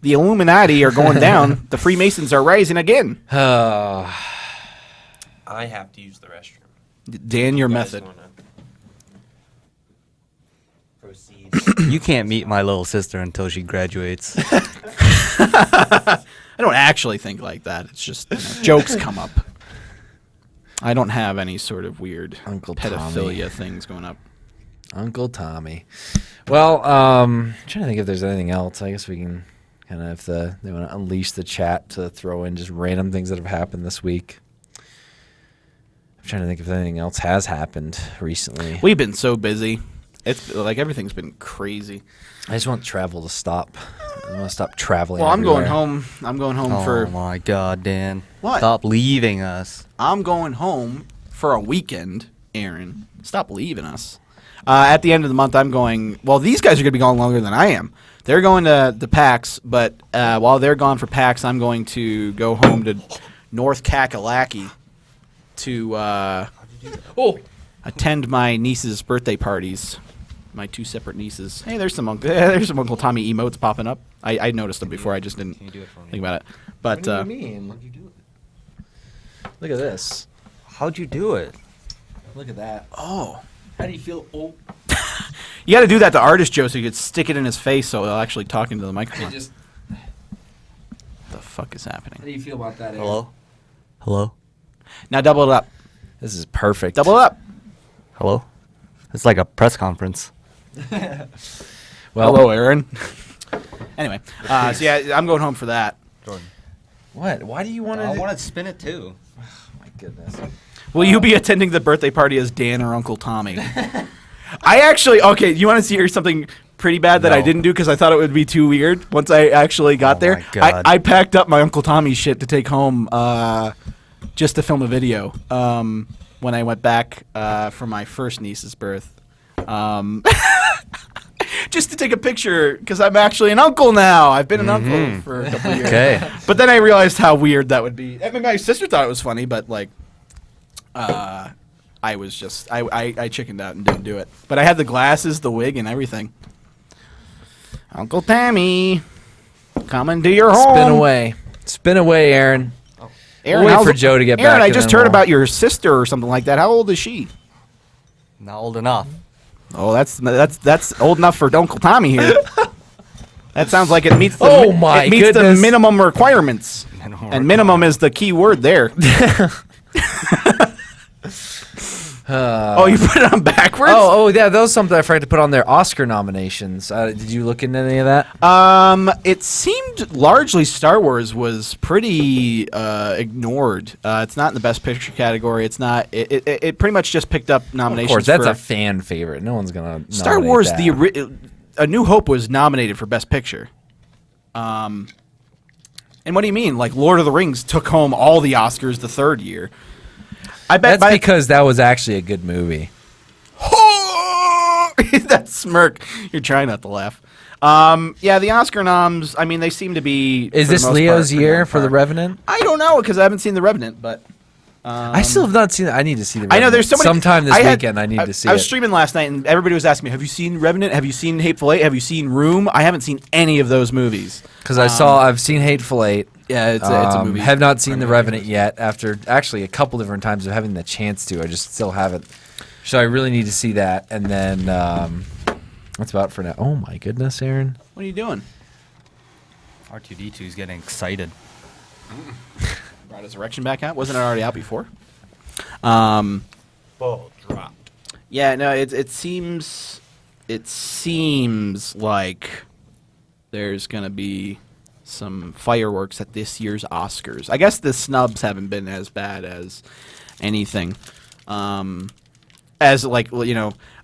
The Illuminati are going down. The Freemasons are rising again. I have to use the restroom. Dan, your You guys method. wanna Proceed. You can't meet my little sister until she graduates. I don't actually think like that. It's just jokes come up. I don't have any sort of weird Uncle pedophilia Tommy. things going up. Uncle Tommy. Well, I'm trying to think if there's anything else. I guess we can kind of, if they want to unleash the chat to throw in just random things that have happened this week. I'm trying to think if anything else has happened recently. We've been so busy. It's like everything's been crazy. I just want travel to stop. I want to stop traveling. Well, I'm going everywhere. home. I'm going home Oh for my God, Dan! What? Stop leaving us. I'm going home for a weekend, Aaron. Stop leaving us. At the end of the month, I'm going. Well, these guys are going to be gone longer than I am. They're going to the PAX, but while they're gone for PAX, I'm going to go home to North Kakalaki to attend my niece's birthday parties. My two separate nieces. Hey, there's some Uncle Tommy emotes popping up. I noticed them before. I just didn't Can you do it for me? think about it. But What do you mean? Look, you do it. Look at this. How'd you do it? Look at that. oh. How do you feel? Oh, You got to do that to Artist Joe so you could stick it in his face so he'll actually talk into the microphone. just. What the fuck is happening? How do you feel about that? Aaron? Hello? Hello? Now double it up. This is perfect. Double it up. Hello? It's like a press conference. Well, Hello, Aaron. Anyway, so yeah, I'm going home for that. Jordan. what? Why do you want to? I want to spin it too. My goodness. Will you be attending the birthday party as Dan or Uncle Tommy? I actually, okay, you want to hear something pretty bad that I No. didn't do because I thought it would be too weird once I actually got Oh there? my God. I packed up my Uncle Tommy shit to take home just to film a video when I went back for my first niece's birth. Just to take a picture because I'm actually an uncle now. I've been an uncle for a couple of years. Okay. But then I realized how weird that would be. I mean, my sister thought it was funny, but like, I was just I chickened out and didn't do it. But I had the glasses, the wig, and everything. Uncle Tammy, coming to your home. Spin away, Aaron. Aaron, We'll wait how's for it- Joe to get Aaron, back. I and just then heard we'll- about your sister or something like that. How old is she? Not old enough. Oh, that's old enough for Uncle Tommy here. That sounds like it meets the Oh my it meets the goodness. minimum requirements. And minimum is the key word there. Oh, you put it on backwards? Oh, yeah. That was something I forgot to put on there. Oscar nominations. Did you look into any of that? It seemed largely Star Wars was pretty ignored. It's not in the Best Picture category. It's not. It pretty much just picked up Of nominations. course, that's for a fan favorite. No one's gonna. Star nominate Wars. that. A New Hope was nominated for Best Picture. And what do you mean? Like Lord of the Rings took home all the Oscars the third year. I bet That's because that was actually a good movie. that smirk. You're trying not to laugh. Yeah, the Oscar noms. I mean, they seem to be. Is this Leo's year for The Revenant? I don't know because I haven't seen The Revenant, but. I still have not seen it. I need to see The Revenant. I know there's so many. Sometime this weekend, I need to see it. I was streaming last night, and everybody was asking me, "Have you seen Revenant? Have you seen Hateful Eight? Have you seen Room?" I haven't seen any of those movies. Because I've seen Hateful Eight. Yeah, it's a movie. Have not seen The Revenant yet. After actually a couple different times of having the chance to, I just still haven't. So I really need to see that, and then that's about it for now. Oh my goodness, Aaron! What are you doing? R2D2 is getting excited. Brought his erection back out. Wasn't it already out before? Ball dropped. Yeah, no, it seems like there's gonna be some fireworks at this year's Oscars. I guess the snubs haven't been as bad as anything. As like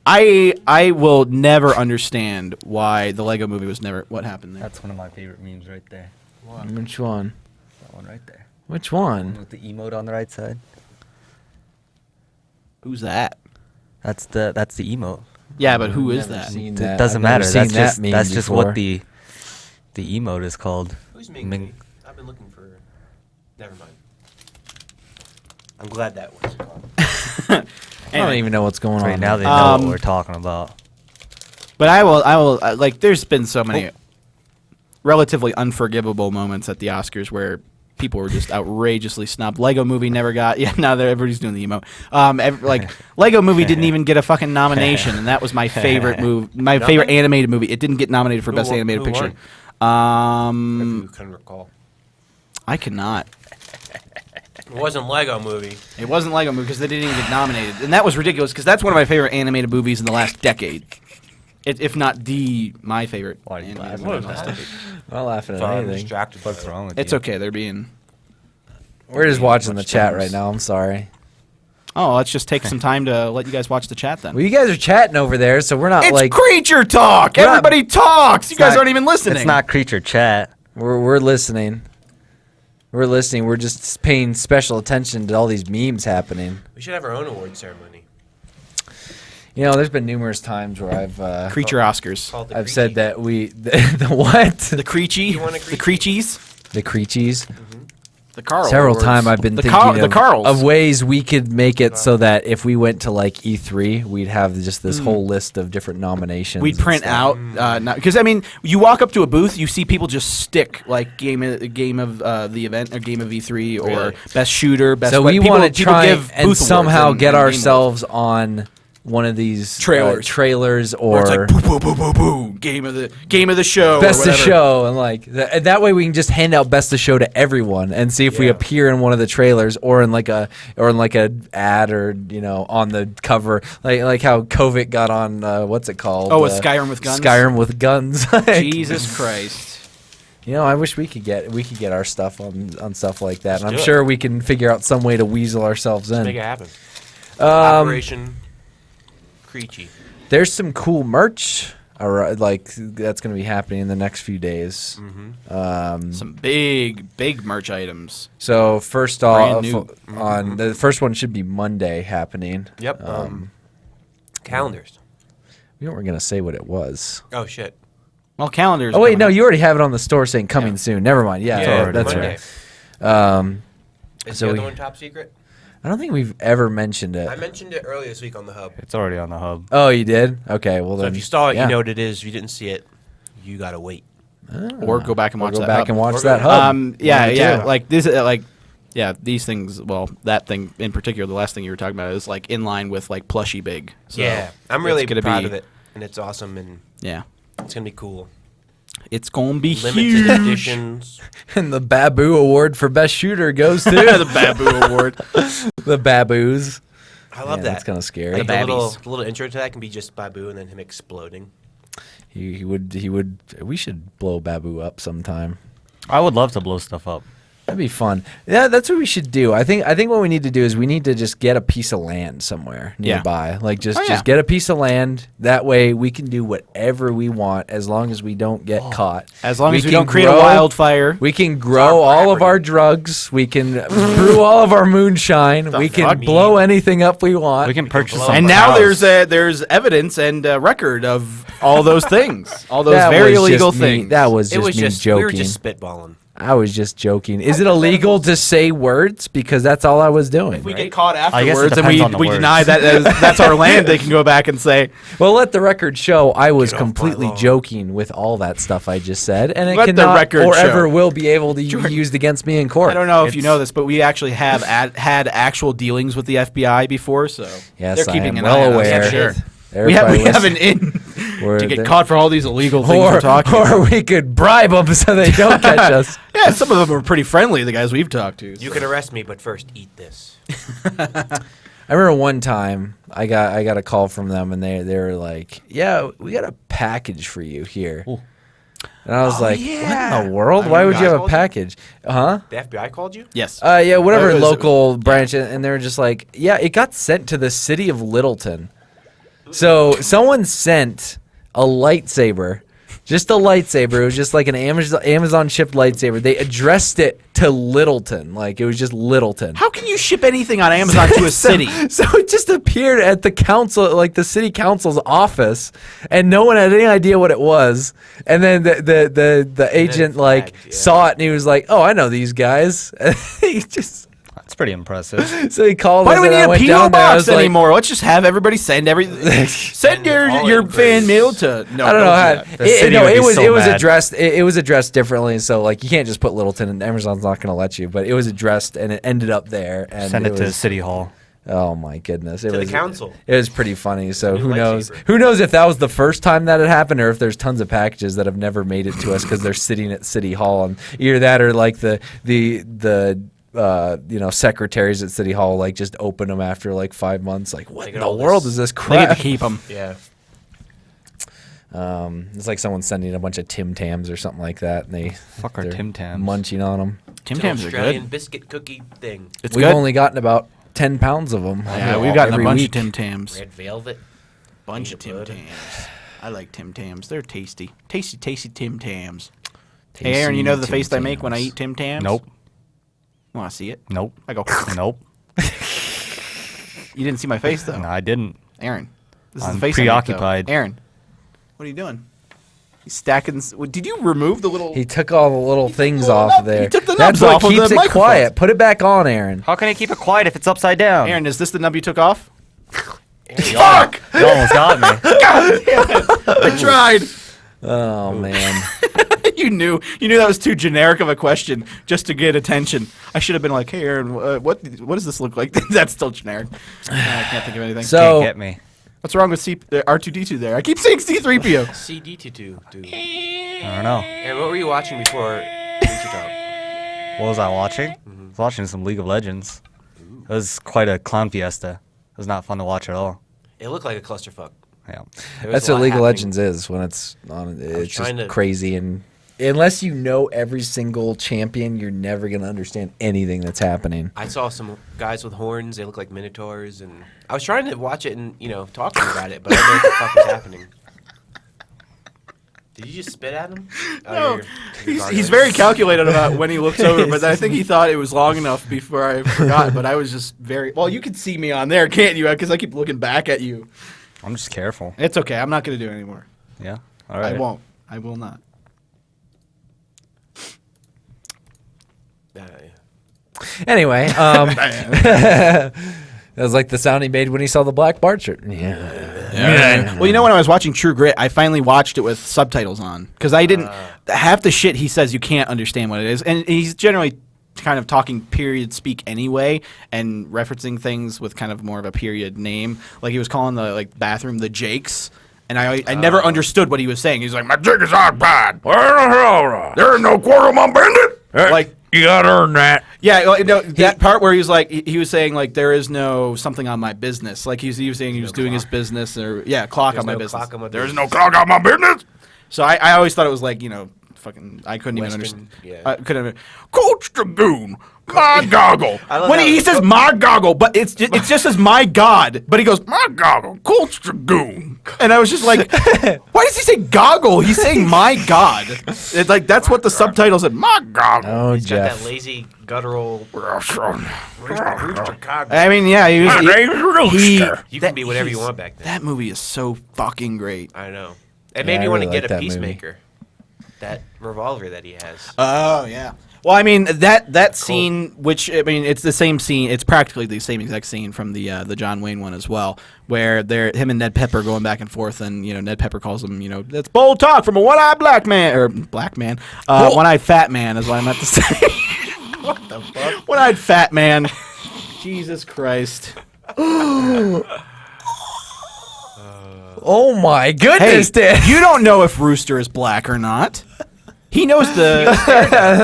I will never understand why the Lego Movie was never. What happened there? That's one of my favorite memes right there. Which one? That one right there. Which one? With the emote on the right side. Who's that? That's the emote. Yeah, but who is Never that? seen It that. doesn't I've never matter. seen That's that just meme that's just before. what the emote is called. Who's Ming? I've been looking for. Never mind. I'm glad that one's gone. I don't even know what's going Right on. now there. they know what we're talking about. But I will like. There's been so many relatively unforgivable moments at the Oscars where people were just outrageously snubbed. Lego Movie never got. Yeah, now everybody's doing the emote. Like Lego Movie didn't even get a fucking nomination, and that was my favorite movie. My favorite animated movie. It didn't get nominated for Best Animated Picture. If you can recall. I cannot. It wasn't Lego Movie. It wasn't Lego Movie because they didn't even get nominated, and that was ridiculous because that's one of my favorite animated movies in the last decade, if not my favorite. Why are you animated laughing movie at in the last that? decade. I'm not laughing at I'm anything. distracted. What's wrong with It's you? okay. They're being. We're just watching the Much chat things. right now. I'm sorry. Oh, let's just take some time to let you guys watch the chat then. Well, you guys are chatting over there, so we're not It's like creature talk. We're not- Everybody talks. You guys not- aren't even listening. It's not creature chat. we're listening. We're listening. We're just paying special attention to all these memes happening. We should have our own award ceremony. You know, there's been numerous times where I've creature Oscars. Called the I've said Creaky. that the what? The Creechy. You want a The Creechy? Creechies. The Creechies. The Carl. Several Awards. times I've been the thinking the Carls. of ways we could make it so that if we went to like E3, we'd have just this whole list of different nominations. We'd and print stuff. out because I mean, you walk up to a booth, you see people just stick like game of the event or game of E3 or Really? best shooter, best. So what- we people- want to people try give and booth somehow awards get and game awards. ourselves on one of these trailers Where or it's like boo boo boo boo boo game of the show. or best of whatever. show, and like that way we can just hand out best of show to everyone and see if we Yeah. appear in one of the trailers or in like a ad or on the cover like how Kovic got on what's it called? Oh, with Skyrim with guns? Skyrim with guns. Like, Jesus Christ. I wish we could get our stuff on stuff like that. And I'm do it. sure we can figure out some way to weasel ourselves in. Make it happen. Um, Operation Creechy. There's some cool merch, like that's going to be happening in the next few days. Some big merch items. So first Brand off, new. on the first one should be Monday happening. Yep. Calendars. We weren't going to say what it was. Oh shit. Well, calendars. Oh wait, coming no, up. you already have it on the store saying coming soon. Never mind. Yeah, Yeah, that's Monday. right. Is so the we- other one top secret? I don't think we've ever mentioned it. I mentioned it earlier this week on the hub. It's already on the hub. Oh, you did? Okay, well So then. if you saw it, yeah. you know what it is. If you didn't see it, you gotta wait. Or go back and Or watch go that. back hub. and watch Or that go- hub. Yeah, Me yeah. too. Like this, these things. Well, that thing in particular, the last thing you were talking about is like in line with like plushy big. So Yeah, I'm really it's gonna proud be- of it, and it's awesome, and Yeah, it's gonna be cool. it's gonna be Limited huge. editions. And the Babu Award for Best Shooter goes to the Babu Award. the Babus. I love Yeah, that. that's kinda scary. Like The the little, babbies. the little intro to that can be just Babu and then him exploding. He would. We should blow Babu up sometime. I would love to blow stuff up. That'd be fun. Yeah, that's what we should do. I think what we need to do is we need to just get a piece of land somewhere nearby. Like just get a piece of land. That way we can do whatever we want as long as we don't get caught. As long as we can don't create a wildfire. We can grow all of our drugs. We can brew all of our moonshine. We can blow anything up we want. We can purchase some And now cows. there's evidence and record of all those things. All those That very was just illegal me. things. That was It just was me just joking. we were just spitballing. I was just joking. Is it illegal to say words? Because that's all I was doing. If we get caught I guess it afterwards and depends on the we words. deny that that's our land, they can go back and say, Well, let the record show I was Get off my completely lawn. joking with all that stuff I just said, and it Let the cannot record or show. ever will be able to be used against me in court. I don't know if you know this, but we actually have had actual dealings with the FBI before, so Yes, they're keeping I am an well eye on us, aware. I'm sure. We Everybody have listen- an in We're to get there. caught for all these illegal things we're talking about. or we could bribe them so they don't catch us. Yeah, some of them are pretty friendly, the guys we've talked to. You so. can arrest me, but first eat this. I remember one time I got a call from them, and they were like, "Yeah, we got a package for you here." And I was like, "What in the world? Why would you have a package?" Huh? The FBI called you? Yes. Yeah, whatever It was- local branch, and they were just like, yeah, it got sent to the city of Littleton. So someone sent a lightsaber, just a lightsaber. It was just like an Amazon shipped lightsaber. They addressed it to Littleton, like it was just Littleton. How can you ship anything on Amazon to a city? So it just appeared at the council, like the city council's office, and no one had any idea what it was. And then the agent like flagged, yeah. saw it, and he was like, "Oh, I know these guys." he just. That's pretty impressive. So he called Why us do we and need I a went PO down there. I box was like, anymore? Let's just have everybody send everything. Send all your inquiries. fan mail to. No, I don't know how. The city No, would be it was so it was mad. addressed. It was addressed differently. So like you can't just put Littleton, and Amazon's not going to let you. But it was addressed, and it ended up there. And Send it to was, City Hall. Oh my goodness! It To the was council. It was pretty funny. So New who knows? lightsaber. Who knows if that was the first time that it happened, or if there's tons of packages that have never made it to us because they're sitting at City Hall, and either that or like the secretaries at City Hall like just open them after like 5 months. Like what They in get the all world this- is this They get to crap? keep them. Yeah. It's like someone sending a bunch of Tim Tams or something like that, and Fuck our they're Tim Tams. munching on them. Tim It's an Tams are Australian good. biscuit cookie thing. It's We've good. only gotten about 10 pounds of them. Yeah, we've gotten a every bunch week. of Tim Tams. Red velvet. Bunch of Tim peanut butter. Tams. I like Tim Tams. They're tasty. Tasty Tim Tams. Tasty Hey, Aaron, you know the Tim face I make when I Tams. eat Tim Tams? Nope. Want to see it? Nope. I go. Nope. You didn't see my face though. No, I didn't. Aaron, this is I'm the face I make, though. preoccupied. Aaron, what are you doing? He's stacking. Did you remove the little? He took all the little things the off nub- there. he took the That's nubs what off of keeps the it microphones. quiet. Put it back on, Aaron. How can I keep it quiet if it's upside down? Aaron, is this the nub you took off? Fuck! You almost got me. I tried. Oh man. You knew that was too generic of a question just to get attention. I should have been like, "Hey, Aaron, what does this look like?" That's still generic. I can't think of anything. So Can't get me. What's wrong with R2D2 there? I keep saying C3PO. CD2 dude. I don't know. And what were you watching before Feature Talk? What was I watching? I was watching some League of Legends. It was quite a clown fiesta. It was not fun to watch at all. It looked like a clusterfuck. Yeah. There was that's a what lot League of happening. Legends is when it's on. It's trying just to- crazy, and unless you know every single champion, you're never gonna understand anything that's happening. I saw some guys with horns. They look like minotaurs, and I was trying to watch it and talk to them about it, but I don't know what the fuck was happening. Did you just spit at him? No, he's very calculated about when he looks over, but I think he thought it was long enough before I forgot. But I was just very well. You can see me on there, can't you? Because I keep looking back at you. I'm just careful. It's okay. I'm not going to do it anymore. Yeah. All right. I won't. I will not. Anyway, that was like the sound he made when he saw the black Bart shirt. Yeah. Well, when I was watching True Grit, I finally watched it with subtitles on because I didn't. Half the shit he says you can't understand what it is, and he's generally kind of talking period speak anyway, and referencing things with kind of more of a period name. Like he was calling the bathroom the Jakes. And I never understood what he was saying. He's like, "My jig is out bad. There's no quarter my bandit." Like You gotta earn that. yeah, no, that part where he was like, he was saying like, there is no something on my business. Like he was saying he was doing his business or clock There's on my no business. clock on my There's business. no clock on my business. So I always thought it was like fucking. I couldn't even Western, understand. yeah. I couldn't. Coach Dragoon, my goggle. I love When how- he says my goggle, but it's just as my God, but he goes my goggle, Coach Dragoon, and I was just like, why does he say goggle? He's saying my God. It's like that's what the subtitle said. My goggle. Oh, He's got Jeff. that lazy guttural. I mean, yeah, You can be whatever you want back then. That movie is so fucking great. I know. It Yeah, made I me want to really get like a that movie. Peacemaker. That revolver that he has. Oh yeah. Well, I mean that scene, which I mean, it's the same scene. It's practically the same exact scene from the John Wayne one as well, where him and Ned Pepper going back and forth, and Ned Pepper calls him, that's bold talk from a one-eyed black man, one-eyed fat man is what I meant to say. What the fuck? One-eyed fat man. Jesus Christ. Oh my Hey, goodness, Dan. you don't know if Rooster is black or not. He knows the.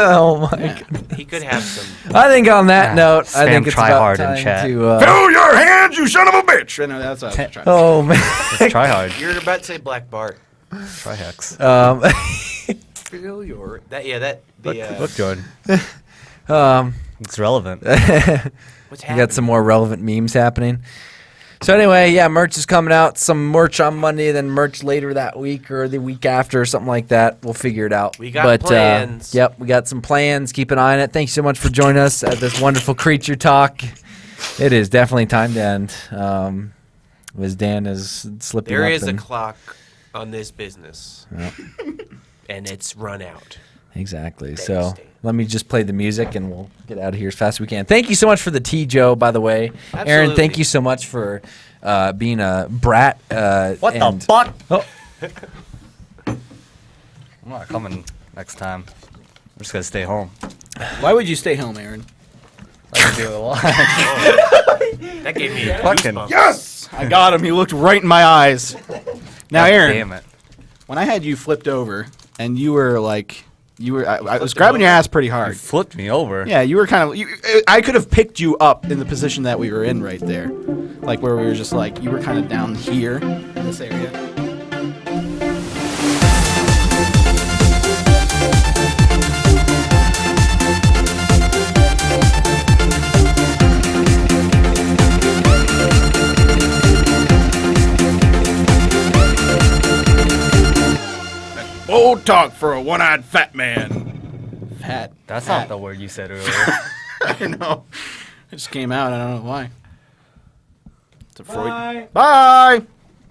Oh my god. He could have some. I think on that Yeah, note, I spam think it's try about hard in time chat. to. Fill your hands, you son of a bitch! No, that's what I was trying to Oh man. Let's try hard. You're about to say Black Bart. Try hex. Feel your that Look, Jordan. um, It's relevant. what's we happening? got some more relevant memes happening. So anyway, yeah, merch is coming out. Some merch on Monday, then merch later that week or the week after, or something like that. We'll figure it out. We got plans. Yep, we got some plans. Keep an eye on it. Thanks so much for joining us at this wonderful creature talk. It is definitely time to end. As Dan is slipping There up is a and- clock on this business, Yep. and it's run out. Exactly. Thanks, So Dan. let me just play the music and we'll get out of here as fast as we can. Thank you so much for the tea, Joe, by the way. Aaron, Absolutely. thank you so much for being a brat. What and- the fuck? Oh, I'm not coming next time. I'm just gonna stay home. Why would you stay home, Aaron? I can do it a lot. That gave me a Fucking goosebumps. Yes! I got him. He looked right in my eyes. Now, God Aaron, damn it. when I had you flipped over and you were like, I was grabbing your ass pretty You hard. flipped me over. Yeah, you were kind of. I could have picked you up in the position that we were in right there, like where we were just like you were kind of down here in this area. Bold talk for a one-eyed fat man. Fat. That's fat. not the word you said earlier. I know. It just came out. I don't know why. It's a Freud. Bye.